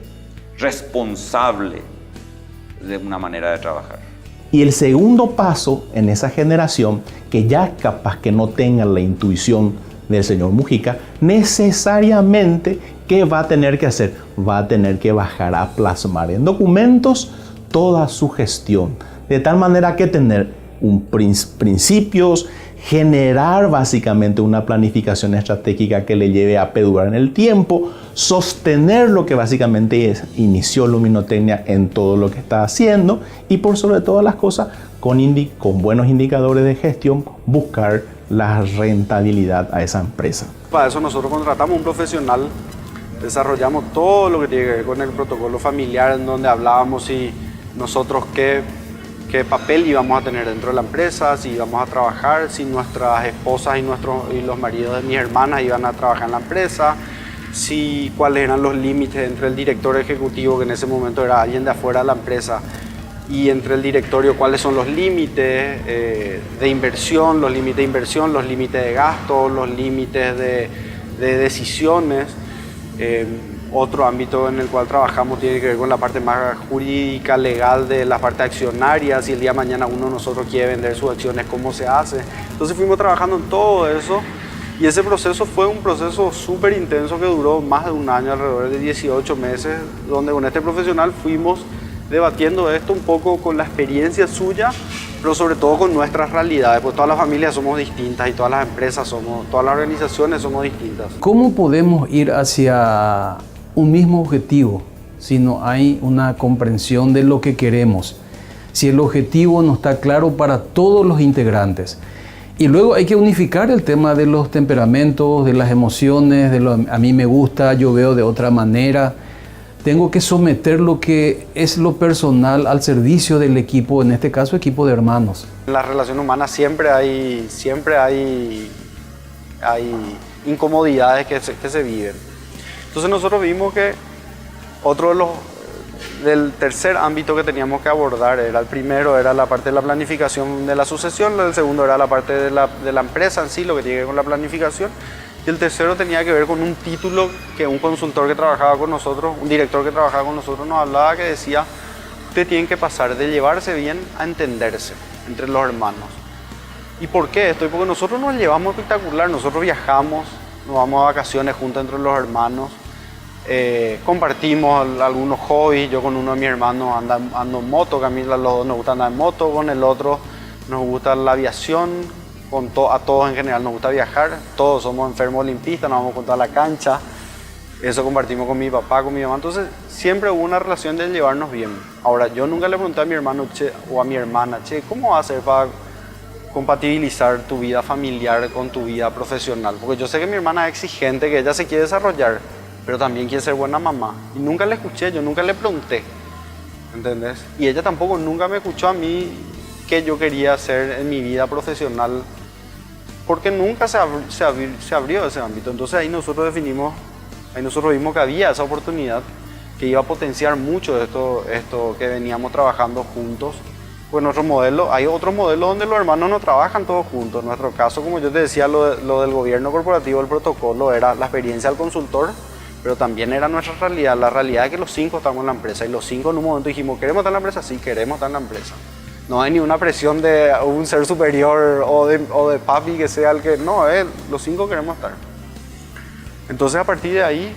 [SPEAKER 5] responsable de una manera de trabajar.
[SPEAKER 2] Y el segundo paso en esa generación, que ya capaz que no tengan la intuición del señor Mujica, necesariamente, ¿qué va a tener que hacer? Va a tener que bajar a plasmar en documentos toda su gestión, de tal manera que tener principios, generar básicamente una planificación estratégica que le lleve a perdurar en el tiempo, sostener lo que básicamente inició Luminotecnia en todo lo que está haciendo y por sobre todas las cosas, con buenos indicadores de gestión, buscar la rentabilidad a esa empresa.
[SPEAKER 6] Para eso nosotros contratamos un profesional, desarrollamos todo lo que tiene que ver con el protocolo familiar, en donde hablábamos si nosotros qué papel íbamos a tener dentro de la empresa, si íbamos a trabajar, si nuestras esposas y los maridos de mis hermanas iban a trabajar en la empresa, si cuáles eran los límites entre el director ejecutivo, que en ese momento era alguien de afuera de la empresa, y entre el directorio cuáles son los límites de inversión, los límites de gasto, los límites de decisiones. Otro ámbito en el cual trabajamos tiene que ver con la parte más jurídica, legal, de la parte accionaria. Si el día de mañana uno de nosotros quiere vender sus acciones, ¿cómo se hace? Entonces fuimos trabajando en todo eso y ese proceso fue un proceso súper intenso que duró más de un año, alrededor de 18 meses, donde con este profesional fuimos debatiendo esto un poco con la experiencia suya, pero sobre todo con nuestras realidades, pues todas las familias somos distintas y todas las empresas todas las organizaciones somos distintas.
[SPEAKER 7] ¿Cómo podemos ir hacia un mismo objetivo si no hay una comprensión de lo que queremos? Si el objetivo no está claro para todos los integrantes. Y luego hay que unificar el tema de los temperamentos, de las emociones, a mí me gusta, yo veo de otra manera. Tengo que someter lo que es lo personal al servicio del equipo, en este caso equipo de hermanos.
[SPEAKER 6] En la relación humana siempre hay incomodidades que se viven. Entonces nosotros vimos que otro del tercer ámbito que teníamos que abordar el primero era la parte de la planificación de la sucesión, el segundo era la parte de la empresa en sí, lo que tiene que ver con la planificación. Y el tercero tenía que ver con un título que un consultor que trabajaba con nosotros, un director que trabajaba con nosotros nos hablaba, que decía: ustedes tienen que pasar de llevarse bien a entenderse entre los hermanos. ¿Y por qué esto? Porque nosotros nos llevamos espectacular, nosotros viajamos, nos vamos a vacaciones juntos entre los hermanos, compartimos algunos hobbies. Yo con uno de mis hermanos ando en moto, que a mí los dos nos gusta andar en moto, con el otro nos gusta la aviación. A todos en general nos gusta viajar, todos somos enfermos olimpistas, nos vamos con toda la cancha, eso compartimos con mi papá, con mi mamá, entonces siempre hubo una relación de llevarnos bien. Ahora, yo nunca le pregunté a mi hermano o a mi hermana, ¿cómo vas a hacer para compatibilizar tu vida familiar con tu vida profesional? Porque yo sé que mi hermana es exigente, que ella se quiere desarrollar, pero también quiere ser buena mamá, y nunca le escuché, yo nunca le pregunté, ¿entendés? Y ella tampoco nunca me escuchó a mí qué yo quería hacer en mi vida profesional, porque nunca se abrió ese ámbito. Entonces ahí nosotros vimos que había esa oportunidad que iba a potenciar mucho esto que veníamos trabajando juntos. Pues nuestro modelo, hay otros modelos donde los hermanos no trabajan todos juntos. En nuestro caso, como yo te decía, lo del gobierno corporativo, el protocolo, era la experiencia del consultor, pero también era nuestra realidad, la realidad de que los 5 estamos en la empresa, y los 5 en un momento dijimos: ¿queremos estar en la empresa? Sí, queremos estar en la empresa. No hay ni una presión de un ser superior o de papi que sea el que... No, los 5 queremos estar. Entonces a partir de ahí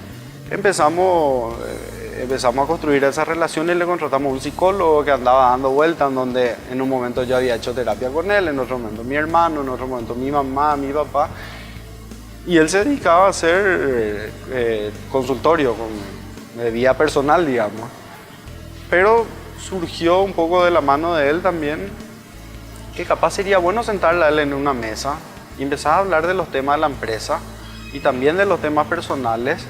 [SPEAKER 6] empezamos a construir esa relación y le contratamos un psicólogo que andaba dando vueltas, en donde en un momento yo había hecho terapia con él, en otro momento mi hermano, en otro momento mi mamá, mi papá. Y él se dedicaba a hacer consultorio de vida personal, digamos. Pero surgió un poco de la mano de él también, que capaz sería bueno sentarle a él en una mesa y empezar a hablar de los temas de la empresa y también de los temas personales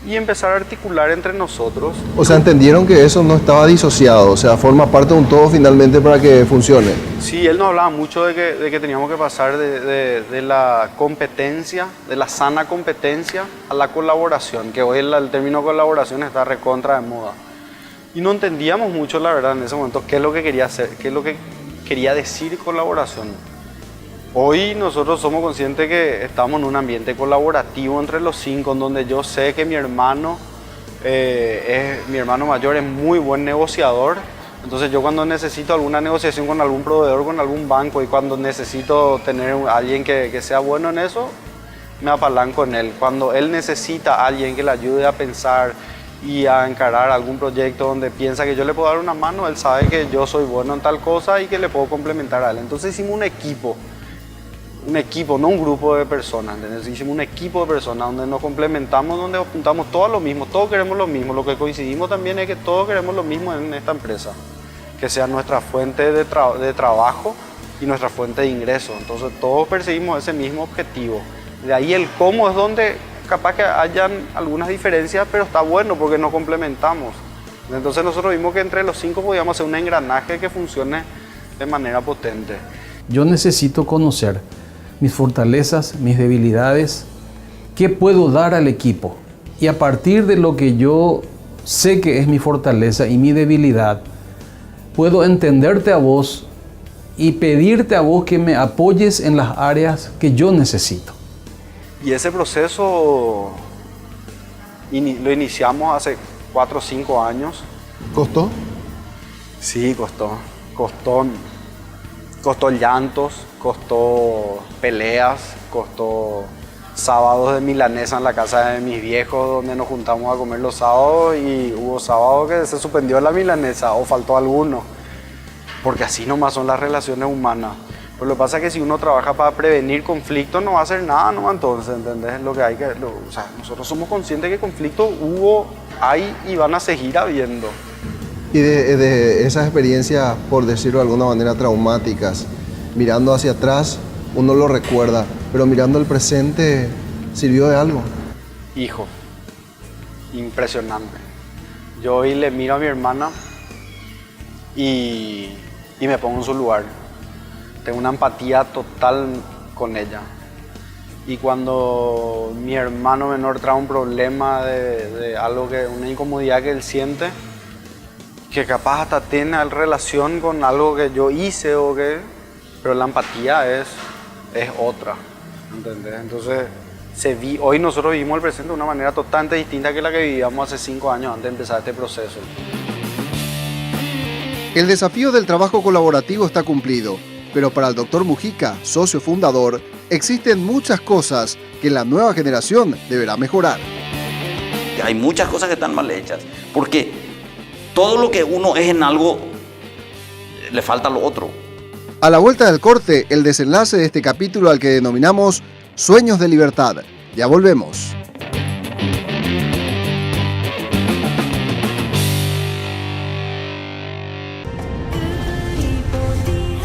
[SPEAKER 6] y empezar a articular entre nosotros.
[SPEAKER 1] O sea, entendieron que eso no estaba disociado, o sea, forma parte de un todo finalmente para que funcione.
[SPEAKER 6] Sí, él nos hablaba mucho de que teníamos que pasar de la competencia, de la sana competencia, a la colaboración, que hoy el término colaboración está recontra de moda. Y no entendíamos mucho, la verdad, en ese momento, qué es lo que quería hacer, qué es lo que quería decir colaboración. Hoy nosotros somos conscientes que estamos en un ambiente colaborativo entre los 5, en donde yo sé que mi hermano mayor es muy buen negociador. Entonces yo cuando necesito alguna negociación con algún proveedor, con algún banco, y cuando necesito tener a alguien que sea bueno en eso, me apalanco en él. Cuando él necesita a alguien que le ayude a pensar y a encarar algún proyecto donde piensa que yo le puedo dar una mano, él sabe que yo soy bueno en tal cosa y que le puedo complementar a él. Entonces hicimos un equipo, no un grupo de personas, ¿entendés? Hicimos un equipo de personas donde nos complementamos, donde apuntamos todos a lo mismo, todos queremos lo mismo. Lo que coincidimos también es que todos queremos lo mismo en esta empresa, que sea nuestra fuente de trabajo y nuestra fuente de ingreso. Entonces todos perseguimos ese mismo objetivo. De ahí el cómo es donde capaz que hayan algunas diferencias, pero está bueno porque nos complementamos. Entonces nosotros vimos que entre los 5 podíamos hacer un engranaje que funcione de manera potente.
[SPEAKER 7] Yo necesito conocer mis fortalezas, mis debilidades, qué puedo dar al equipo. Y a partir de lo que yo sé que es mi fortaleza y mi debilidad, puedo entenderte a vos y pedirte a vos que me apoyes en las áreas que yo necesito.
[SPEAKER 6] Y ese proceso lo iniciamos hace 4 o 5 años.
[SPEAKER 1] ¿Costó?
[SPEAKER 6] Sí, costó llantos, costó peleas, costó sábados de milanesa en la casa de mis viejos donde nos juntamos a comer los sábados y hubo sábados que se suspendió la milanesa o faltó alguno, porque así nomás son las relaciones humanas. Pero lo que pasa es que si uno trabaja para prevenir conflictos no va a hacer nada, ¿no? Entonces, ¿entendés? O sea, nosotros somos conscientes que conflictos hubo, hay y van a seguir habiendo.
[SPEAKER 1] Y de esas experiencias, por decirlo de alguna manera, traumáticas, mirando hacia atrás, uno lo recuerda, pero mirando el presente, ¿sirvió de algo?
[SPEAKER 6] Hijo, impresionante. Yo hoy le miro a mi hermana y me pongo en su lugar. Tengo una empatía total con ella. Y cuando mi hermano menor trae un problema de algo una incomodidad que él siente, que capaz hasta tiene relación con algo que yo hice pero la empatía es otra, ¿entendés? Entonces hoy nosotros vivimos el presente de una manera totalmente distinta que la que vivíamos hace 5 años antes de empezar este proceso.
[SPEAKER 1] El desafío del trabajo colaborativo está cumplido, pero para el Dr. Mujica, socio fundador, existen muchas cosas que la nueva generación deberá mejorar.
[SPEAKER 5] Hay muchas cosas que están mal hechas, porque todo lo que uno es en algo, le falta lo otro.
[SPEAKER 1] A la vuelta del corte, el desenlace de este capítulo al que denominamos Sueños de Libertad. Ya volvemos.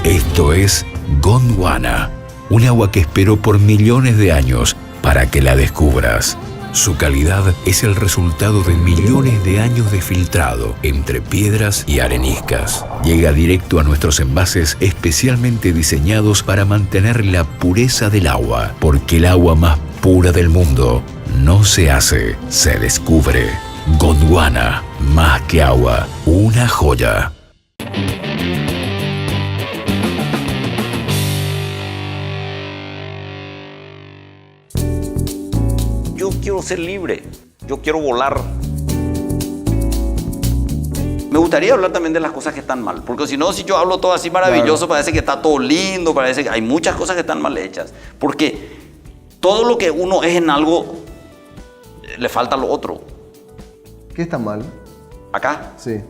[SPEAKER 9] Esto es Gondwana, un agua que esperó por millones de años para que la descubras. Su calidad es el resultado de millones de años de filtrado entre piedras y areniscas. Llega directo a nuestros envases especialmente diseñados para mantener la pureza del agua, porque el agua más pura del mundo no se hace, se descubre. Gondwana, más que agua, una joya.
[SPEAKER 5] Yo quiero ser libre, yo quiero volar. Me gustaría hablar también de las cosas que están mal, porque si no, si yo hablo todo así maravilloso, parece que está todo lindo, parece que hay muchas cosas que están mal hechas, porque todo lo que uno es en algo, le falta lo otro.
[SPEAKER 1] ¿Qué está mal?
[SPEAKER 5] Acá.
[SPEAKER 1] Sí.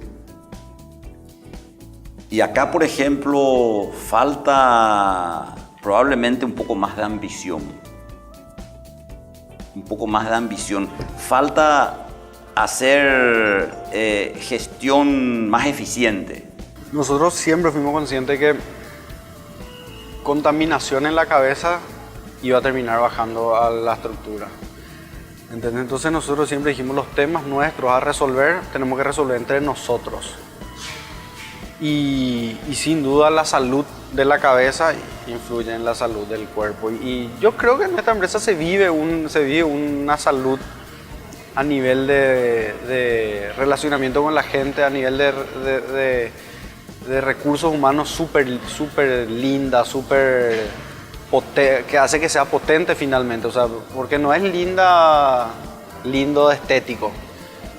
[SPEAKER 5] Y acá, por ejemplo, falta probablemente un poco más de ambición. Un poco más de ambición. Falta hacer gestión más eficiente.
[SPEAKER 6] Nosotros siempre fuimos conscientes que contaminación en la cabeza iba a terminar bajando a la estructura. ¿Entendés? Entonces nosotros siempre dijimos los temas nuestros a resolver, tenemos que resolver entre nosotros. Y sin duda la salud de la cabeza influye en la salud del cuerpo. Y yo creo que en esta empresa se vive una salud a nivel de relacionamiento con la gente, a nivel de recursos humanos súper linda, que hace que sea potente finalmente. O sea, porque no es lindo de estético,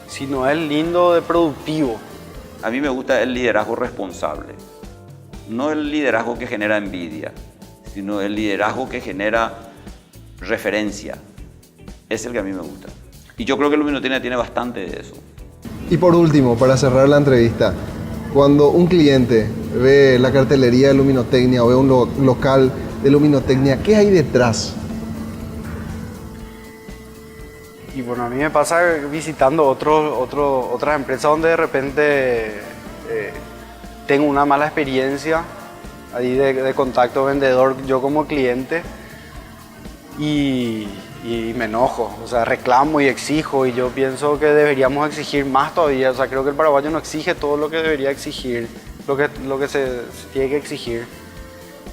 [SPEAKER 6] sino es lindo de productivo.
[SPEAKER 5] A mí me gusta el liderazgo responsable. No el liderazgo que genera envidia, sino el liderazgo que genera referencia. Es el que a mí me gusta. Y yo creo que Luminotecnia tiene bastante de eso.
[SPEAKER 1] Y por último, para cerrar la entrevista, cuando un cliente ve la cartelería de Luminotecnia o ve un local de Luminotecnia, ¿qué hay detrás?
[SPEAKER 6] Y bueno, a mí me pasa visitando otras empresas donde de repente tengo una mala experiencia ahí de contacto vendedor, yo como cliente, y me enojo, o sea, reclamo y exijo, y yo pienso que deberíamos exigir más todavía. O sea, creo que el paraguayo no exige todo lo que debería exigir, lo que se tiene que exigir,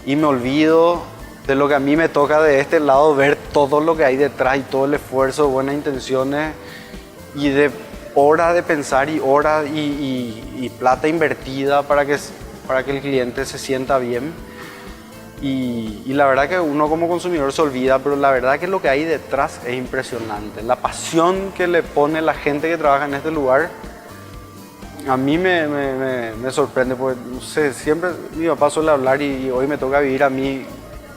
[SPEAKER 6] y me olvido de lo que a mí me toca de este lado, ver todo lo que hay detrás y todo el esfuerzo, buenas intenciones y de horas de pensar y horas y plata invertida para que el cliente se sienta bien. Y la verdad que uno como consumidor se olvida, pero la verdad que lo que hay detrás es impresionante. La pasión que le pone la gente que trabaja en este lugar, a mí me sorprende, porque no sé, siempre mi papá suele hablar y hoy me toca vivir a mí,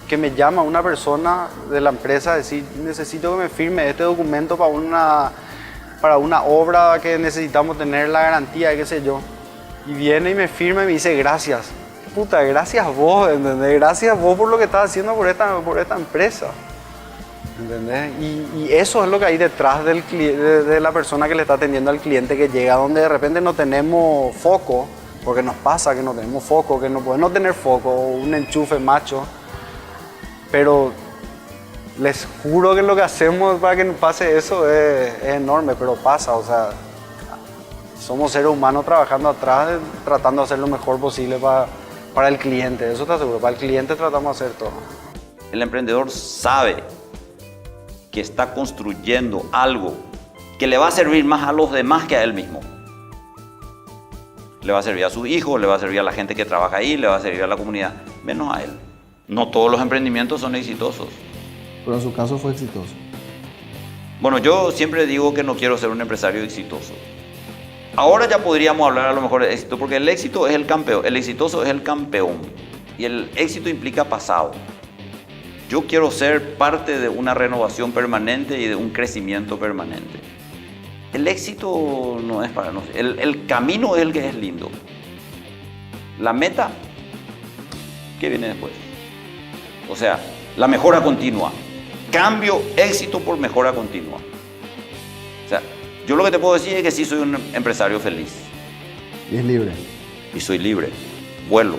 [SPEAKER 6] que me llama una persona de la empresa a decir, necesito que me firme este documento para una obra que necesitamos tener la garantía, qué sé yo. Y viene y me firma y me dice, gracias. Puta, gracias vos, ¿entendés? Gracias vos por lo que estás haciendo por esta empresa, ¿entendés? Y eso es lo que hay detrás de la persona que le está atendiendo al cliente que llega, donde de repente no tenemos foco, porque nos pasa que no tenemos foco, que no podemos tener foco, o un enchufe macho, pero les juro que lo que hacemos para que nos pase eso es enorme, pero pasa, o sea, somos seres humanos trabajando atrás, tratando de hacer lo mejor posible para el cliente, eso te aseguro, para el cliente tratamos de hacer todo.
[SPEAKER 5] El emprendedor sabe que está construyendo algo que le va a servir más a los demás que a él mismo. Le va a servir a sus hijos, le va a servir a la gente que trabaja ahí, le va a servir a la comunidad, menos a él. No todos los emprendimientos son exitosos.
[SPEAKER 1] Pero en su caso fue exitoso.
[SPEAKER 5] Bueno, yo siempre digo que no quiero ser un empresario exitoso. Ahora ya podríamos hablar a lo mejor de éxito, porque el éxito es el campeón, el exitoso es el campeón. Y el éxito implica pasado. Yo quiero ser parte de una renovación permanente y de un crecimiento permanente. El éxito no es para nosotros. El camino es el que es lindo. La meta, ¿qué viene después? O sea, la mejora continua. Cambio éxito por mejora continua. O sea, yo lo que te puedo decir es que sí soy un empresario feliz.
[SPEAKER 1] Y es libre.
[SPEAKER 5] Y soy libre. Vuelo.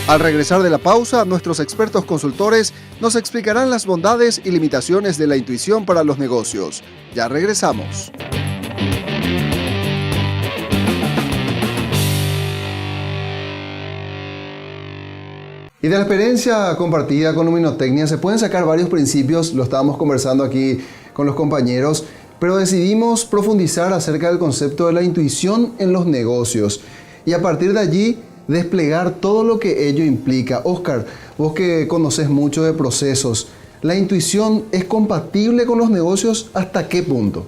[SPEAKER 1] Al regresar de la pausa, nuestros expertos consultores nos explicarán las bondades y limitaciones de la intuición para los negocios. Ya regresamos. Y de la experiencia compartida con Luminotecnia se pueden sacar varios principios, lo estábamos conversando aquí con los compañeros, pero decidimos profundizar acerca del concepto de la intuición en los negocios y a partir de allí desplegar todo lo que ello implica. Oscar, vos que conoces mucho de procesos, ¿la intuición es compatible con los negocios? ¿Hasta qué punto?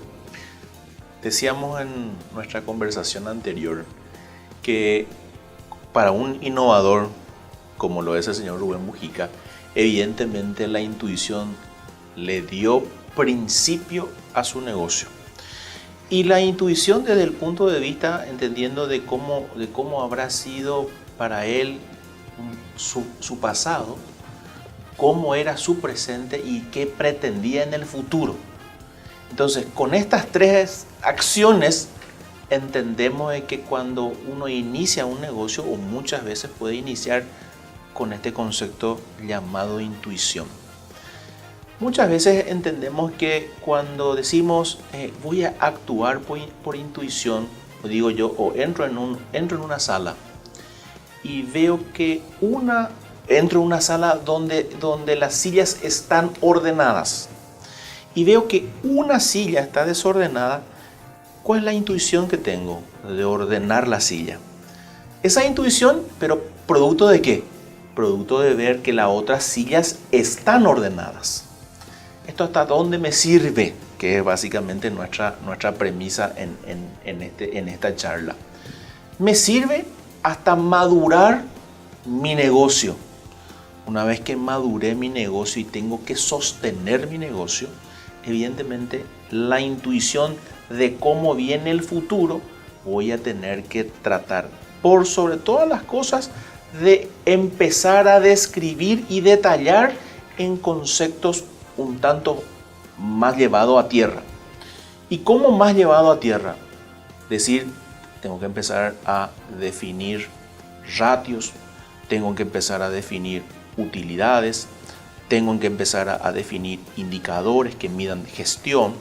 [SPEAKER 2] Decíamos en nuestra conversación anterior que para un innovador como lo es el señor Rubén Mujica, evidentemente la intuición le dio principio a su negocio. Y la intuición desde el punto de vista, entendiendo de cómo habrá sido para él su pasado, cómo era su presente y qué pretendía en el futuro. Entonces, con estas tres acciones, entendemos que cuando uno inicia un negocio, o muchas veces puede iniciar con este concepto llamado intuición. Muchas veces entendemos que cuando decimos voy a actuar por intuición, o digo yo, o entro en una sala y veo que entro en una sala donde las sillas están ordenadas y veo que una silla está desordenada, ¿cuál es la intuición que tengo de ordenar la silla? Esa intuición, pero ¿producto de qué? Producto de ver que las otras sillas están ordenadas. ¿Esto hasta dónde me sirve? Que es básicamente nuestra premisa en esta charla. Me sirve hasta madurar mi negocio. una vez que maduré mi negocio y tengo que sostener mi negocio, evidentemente la intuición de cómo viene el futuro voy a tener que tratar, por sobre todas las cosas, de empezar a describir y detallar en conceptos un tanto más llevado a tierra. ¿Y cómo más llevado a tierra? Decir, tengo que empezar a definir ratios, tengo que empezar a definir utilidades, tengo que empezar a definir indicadores que midan gestión.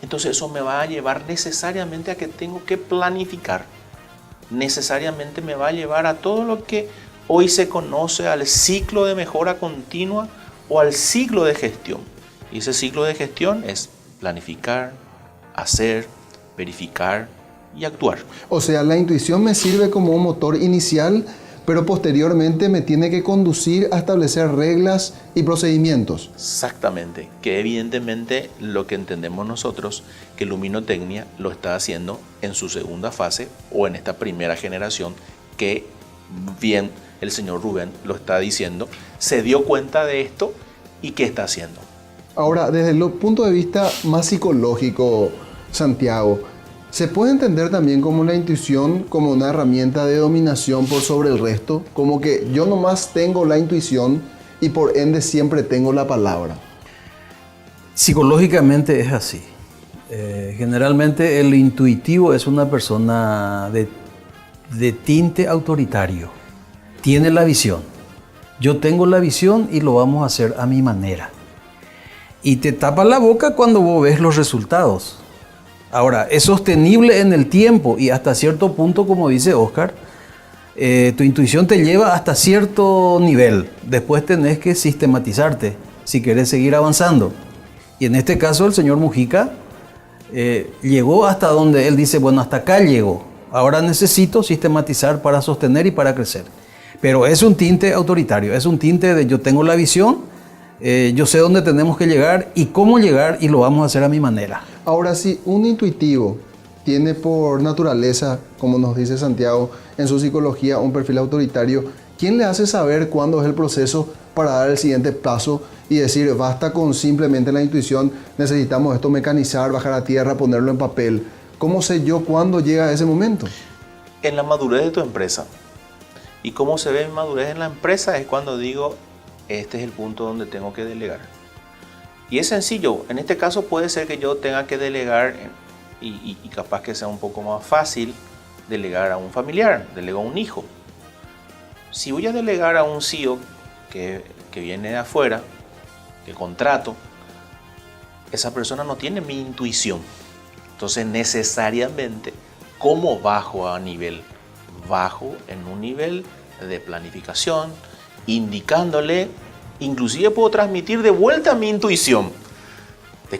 [SPEAKER 2] Entonces eso me va a llevar necesariamente a que tengo que planificar. Necesariamente me va a llevar a todo lo que hoy se conoce al ciclo de mejora continua o al ciclo de gestión. Y ese ciclo de gestión es planificar, hacer, verificar y actuar.
[SPEAKER 1] O sea, la intuición me sirve como un motor inicial, pero posteriormente me tiene que conducir a establecer reglas y procedimientos.
[SPEAKER 2] Exactamente, que evidentemente lo que entendemos nosotros, que Luminotecnia lo está haciendo en su segunda fase o en esta primera generación, que bien el señor Rubén lo está diciendo, se dio cuenta de esto y ¿qué está haciendo?
[SPEAKER 1] Ahora, desde el punto de vista más psicológico, Santiago, ¿se puede entender también como la intuición como una herramienta de dominación por sobre el resto? Como que yo nomás tengo la intuición y por ende siempre tengo la palabra.
[SPEAKER 7] Psicológicamente es así. Generalmente el intuitivo es una persona de tinte autoritario. Tiene la visión. Yo tengo la visión y lo vamos a hacer a mi manera. Y te tapa la boca cuando vos ves los resultados. Ahora, es sostenible en el tiempo y hasta cierto punto, como dice Oscar, tu intuición te lleva hasta cierto nivel. Después tenés que sistematizarte si querés seguir avanzando. Y en este caso el señor Mujica llegó hasta donde él dice, bueno, hasta acá llegó. Ahora necesito sistematizar para sostener y para crecer. Pero es un tinte autoritario, es un tinte de yo tengo la visión, yo sé dónde tenemos que llegar y cómo llegar y lo vamos a hacer a mi manera.
[SPEAKER 1] Ahora, si un intuitivo tiene por naturaleza, como nos dice Santiago, en su psicología un perfil autoritario, ¿quién le hace saber cuándo es el proceso para dar el siguiente paso y decir, basta con simplemente la intuición, necesitamos esto mecanizar, bajar a tierra, ponerlo en papel? ¿Cómo sé yo cuándo llega ese momento?
[SPEAKER 2] En la madurez de tu empresa. ¿Y cómo se ve mi madurez en la empresa? Es cuando digo, este es el punto donde tengo que delegar. Y es sencillo, en este caso puede ser que yo tenga que delegar y capaz que sea un poco más fácil delegar a un familiar, delego a un hijo. Si voy a delegar a un CEO que viene de afuera, que contrato, esa persona no tiene mi intuición. Entonces necesariamente, ¿cómo bajo a nivel? Bajo en un nivel de planificación, indicándole, inclusive puedo transmitir de vuelta mi intuición de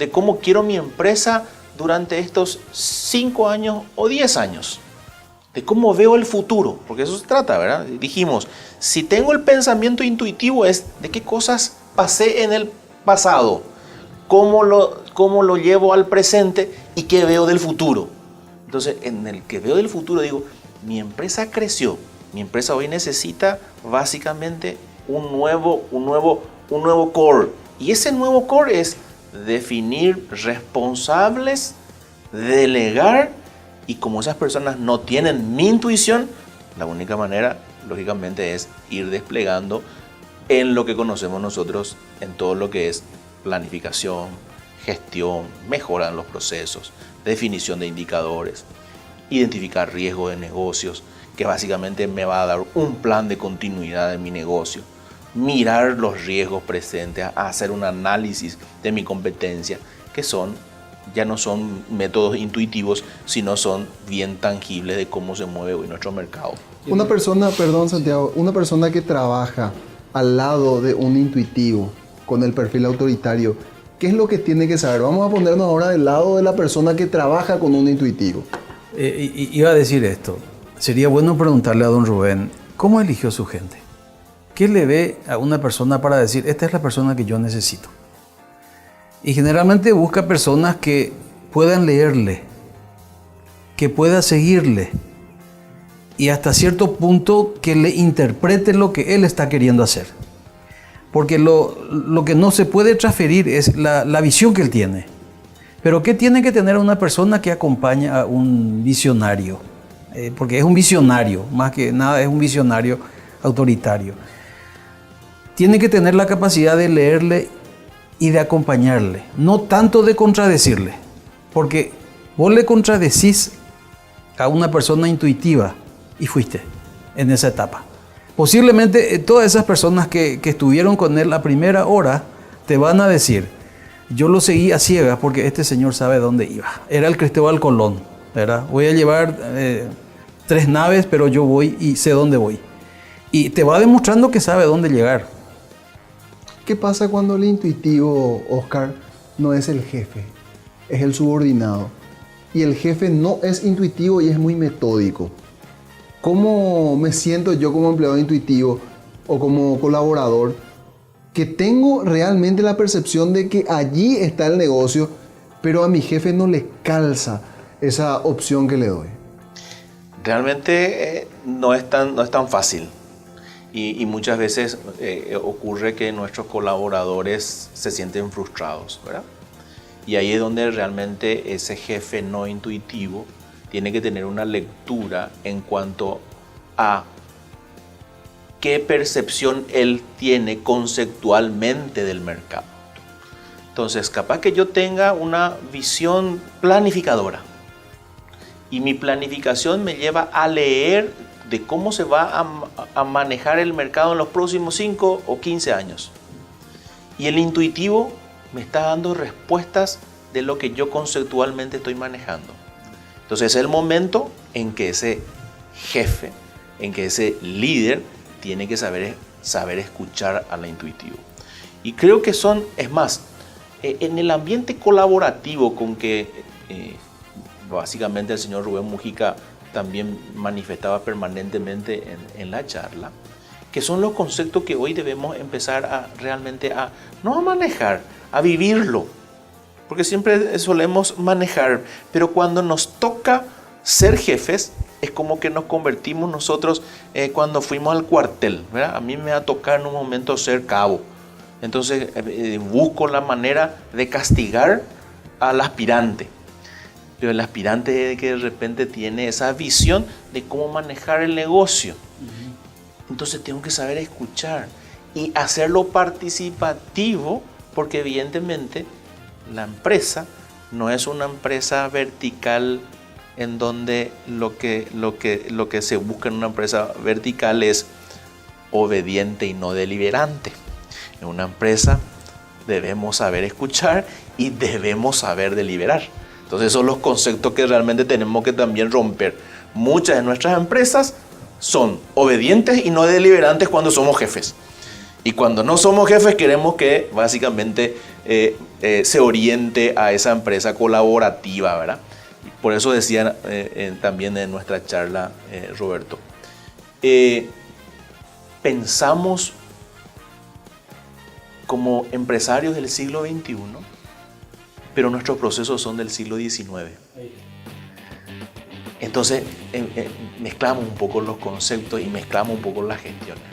[SPEAKER 2] cómo quiero mi empresa durante estos 5 años o 10 años, de cómo veo el futuro, porque eso se trata, ¿verdad? Dijimos, si tengo el pensamiento intuitivo es de qué cosas pasé en el pasado, cómo lo llevo al presente y qué veo del futuro. Entonces, en el que veo del futuro digo, mi empresa creció, mi empresa hoy necesita básicamente un nuevo core. Y ese nuevo core es definir responsables, delegar, y como esas personas no tienen mi intuición, la única manera, lógicamente, es ir desplegando en lo que conocemos nosotros, en todo lo que es planificación, gestión, mejora en los procesos, definición de indicadores, identificar riesgos de negocios, que básicamente me va a dar un plan de continuidad de mi negocio, mirar los riesgos presentes, hacer un análisis de mi competencia, que ya no son métodos intuitivos, sino son bien tangibles de cómo se mueve hoy nuestro mercado.
[SPEAKER 1] Una persona, perdón Santiago, una persona que trabaja al lado de un intuitivo con el perfil autoritario, ¿qué es lo que tiene que saber? Vamos a ponernos ahora del lado de la persona que trabaja con un intuitivo.
[SPEAKER 7] Iba a decir esto. Sería bueno preguntarle a don Rubén, ¿cómo eligió su gente? ¿Qué le ve a una persona para decir, esta es la persona que yo necesito? Y generalmente busca personas que puedan leerle, que pueda seguirle, y hasta cierto punto que le interprete lo que él está queriendo hacer. Porque lo que no se puede transferir es la visión que él tiene. Pero ¿qué tiene que tener una persona que acompaña a un visionario? Porque es un visionario, más que nada es un visionario autoritario. Tiene que tener la capacidad de leerle y de acompañarle, no tanto de contradecirle. Porque vos le contradecís a una persona intuitiva y fuiste en esa etapa. Posiblemente todas esas personas que estuvieron con él la primera hora te van a decir: yo lo seguí a ciegas porque este señor sabe dónde iba. Era el Cristóbal Colón, ¿verdad? Voy a llevar 3 naves, pero yo voy y sé dónde voy. Y te va demostrando que sabe dónde llegar.
[SPEAKER 1] ¿Qué pasa cuando el intuitivo, Oscar, no es el jefe, es el subordinado? Y el jefe no es intuitivo y es muy metódico. ¿Cómo me siento yo como empleado intuitivo o como colaborador que tengo realmente la percepción de que allí está el negocio, pero a mi jefe no le calza esa opción que le doy?
[SPEAKER 2] Realmente no es tan fácil. Y muchas veces ocurre que nuestros colaboradores se sienten frustrados, ¿verdad? Y ahí es donde realmente ese jefe no intuitivo tiene que tener una lectura en cuanto a qué percepción él tiene conceptualmente del mercado. Entonces, capaz que yo tenga una visión planificadora y mi planificación me lleva a leer de cómo se va a manejar el mercado en los próximos 5 o 15 años. Y el intuitivo me está dando respuestas de lo que yo conceptualmente estoy manejando. Entonces es el momento en que ese jefe, en que ese líder tiene que saber escuchar a la intuitivo. Y creo que es más, en el ambiente colaborativo con que básicamente el señor Rubén Mujica también manifestaba permanentemente en la charla, que son los conceptos que hoy debemos empezar realmente no a manejar, a vivirlo. Porque siempre solemos manejar, pero cuando nos toca ser jefes, es como que nos convertimos nosotros cuando fuimos al cuartel, ¿verdad? A mí me va a tocar en un momento ser cabo. Entonces busco la manera de castigar al aspirante. Pero el aspirante que de repente tiene esa visión de cómo manejar el negocio. Entonces tengo que saber escuchar y hacerlo participativo, porque evidentemente la empresa no es una empresa vertical en donde lo que se busca en una empresa vertical es obediente y no deliberante. En una empresa debemos saber escuchar y debemos saber deliberar. Entonces esos son los conceptos que realmente tenemos que también romper. Muchas de nuestras empresas son obedientes y no deliberantes cuando somos jefes. Y cuando no somos jefes queremos que básicamente se oriente a esa empresa colaborativa, ¿verdad? Por eso decía también en nuestra charla, Roberto, pensamos como empresarios del siglo XXI, pero nuestros procesos son del siglo XIX. Entonces mezclamos un poco los conceptos y mezclamos un poco las gestiones.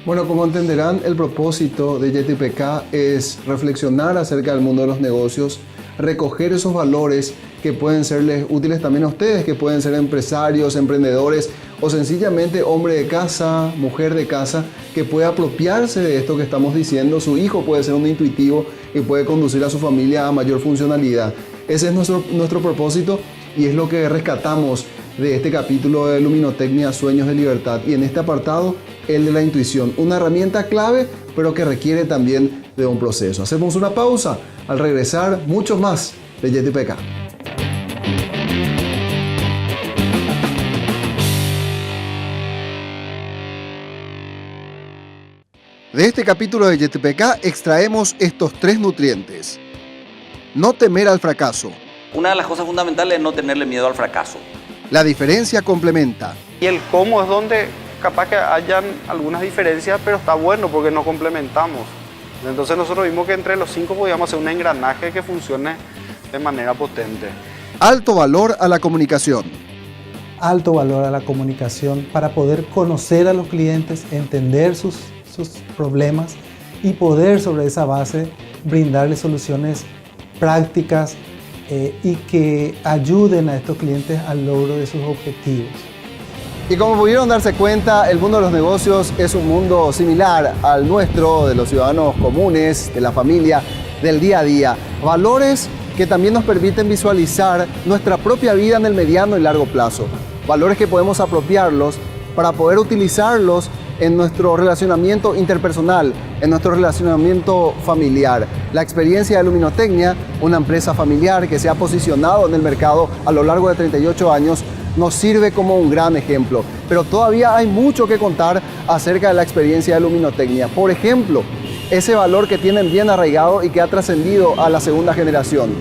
[SPEAKER 1] Bueno, como entenderán, el propósito de YTPK es reflexionar acerca del mundo de los negocios, recoger esos valores que pueden serles útiles también a ustedes, que pueden ser empresarios, emprendedores o sencillamente hombre de casa, mujer de casa, que puede apropiarse de esto que estamos diciendo. Su hijo puede ser un intuitivo y puede conducir a su familia a mayor funcionalidad. Ese es nuestro propósito y es lo que rescatamos de este capítulo de Luminotecnia, Sueños de Libertad. Y en este apartado, el de la intuición, una herramienta clave, pero que requiere también de un proceso. Hacemos una pausa. Al regresar, mucho más de YTPK. De este capítulo de YTPK extraemos estos 3 nutrientes. No temer al fracaso.
[SPEAKER 5] Una de las cosas fundamentales es no tenerle miedo al fracaso.
[SPEAKER 1] La diferencia complementa.
[SPEAKER 6] Y el cómo es donde capaz que hayan algunas diferencias, pero está bueno porque nos complementamos. Entonces nosotros vimos que entre los 5 podíamos hacer un engranaje que funcione de manera potente.
[SPEAKER 1] Alto valor a la comunicación.
[SPEAKER 3] alto valor a la comunicación para poder conocer a los clientes, entender sus problemas y poder sobre esa base brindarles soluciones prácticas y que ayuden a estos clientes al logro de sus objetivos.
[SPEAKER 1] Y como pudieron darse cuenta, el mundo de los negocios es un mundo similar al nuestro, de los ciudadanos comunes, de la familia, del día a día. Valores que también nos permiten visualizar nuestra propia vida en el mediano y largo plazo. Valores que podemos apropiarlos para poder utilizarlos en nuestro relacionamiento interpersonal, en nuestro relacionamiento familiar. La experiencia de Luminotecnia, una empresa familiar que se ha posicionado en el mercado a lo largo de 38 años, nos sirve como un gran ejemplo. Pero todavía hay mucho que contar acerca de la experiencia de Luminotecnia. Por ejemplo, ese valor que tienen bien arraigado y que ha trascendido a la segunda generación.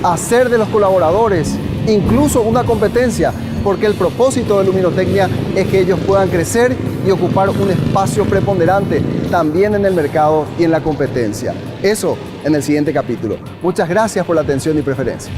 [SPEAKER 1] Hacer de los colaboradores incluso una competencia, porque el propósito de Luminotecnia es que ellos puedan crecer y ocupar un espacio preponderante también en el mercado y en la competencia. Eso en el siguiente capítulo. Muchas gracias por la atención y preferencia.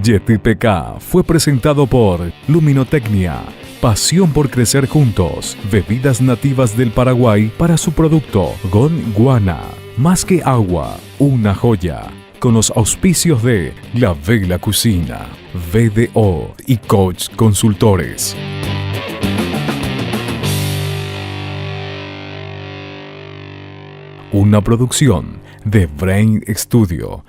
[SPEAKER 4] Yeti PK fue presentado por Luminotecnia. Pasión por crecer juntos. Bebidas nativas del Paraguay para su producto Gon Guana. Más que agua, una joya. Con los auspicios de La Vela Cocina, VDO y Coach Consultores. Una producción de Brain Studio.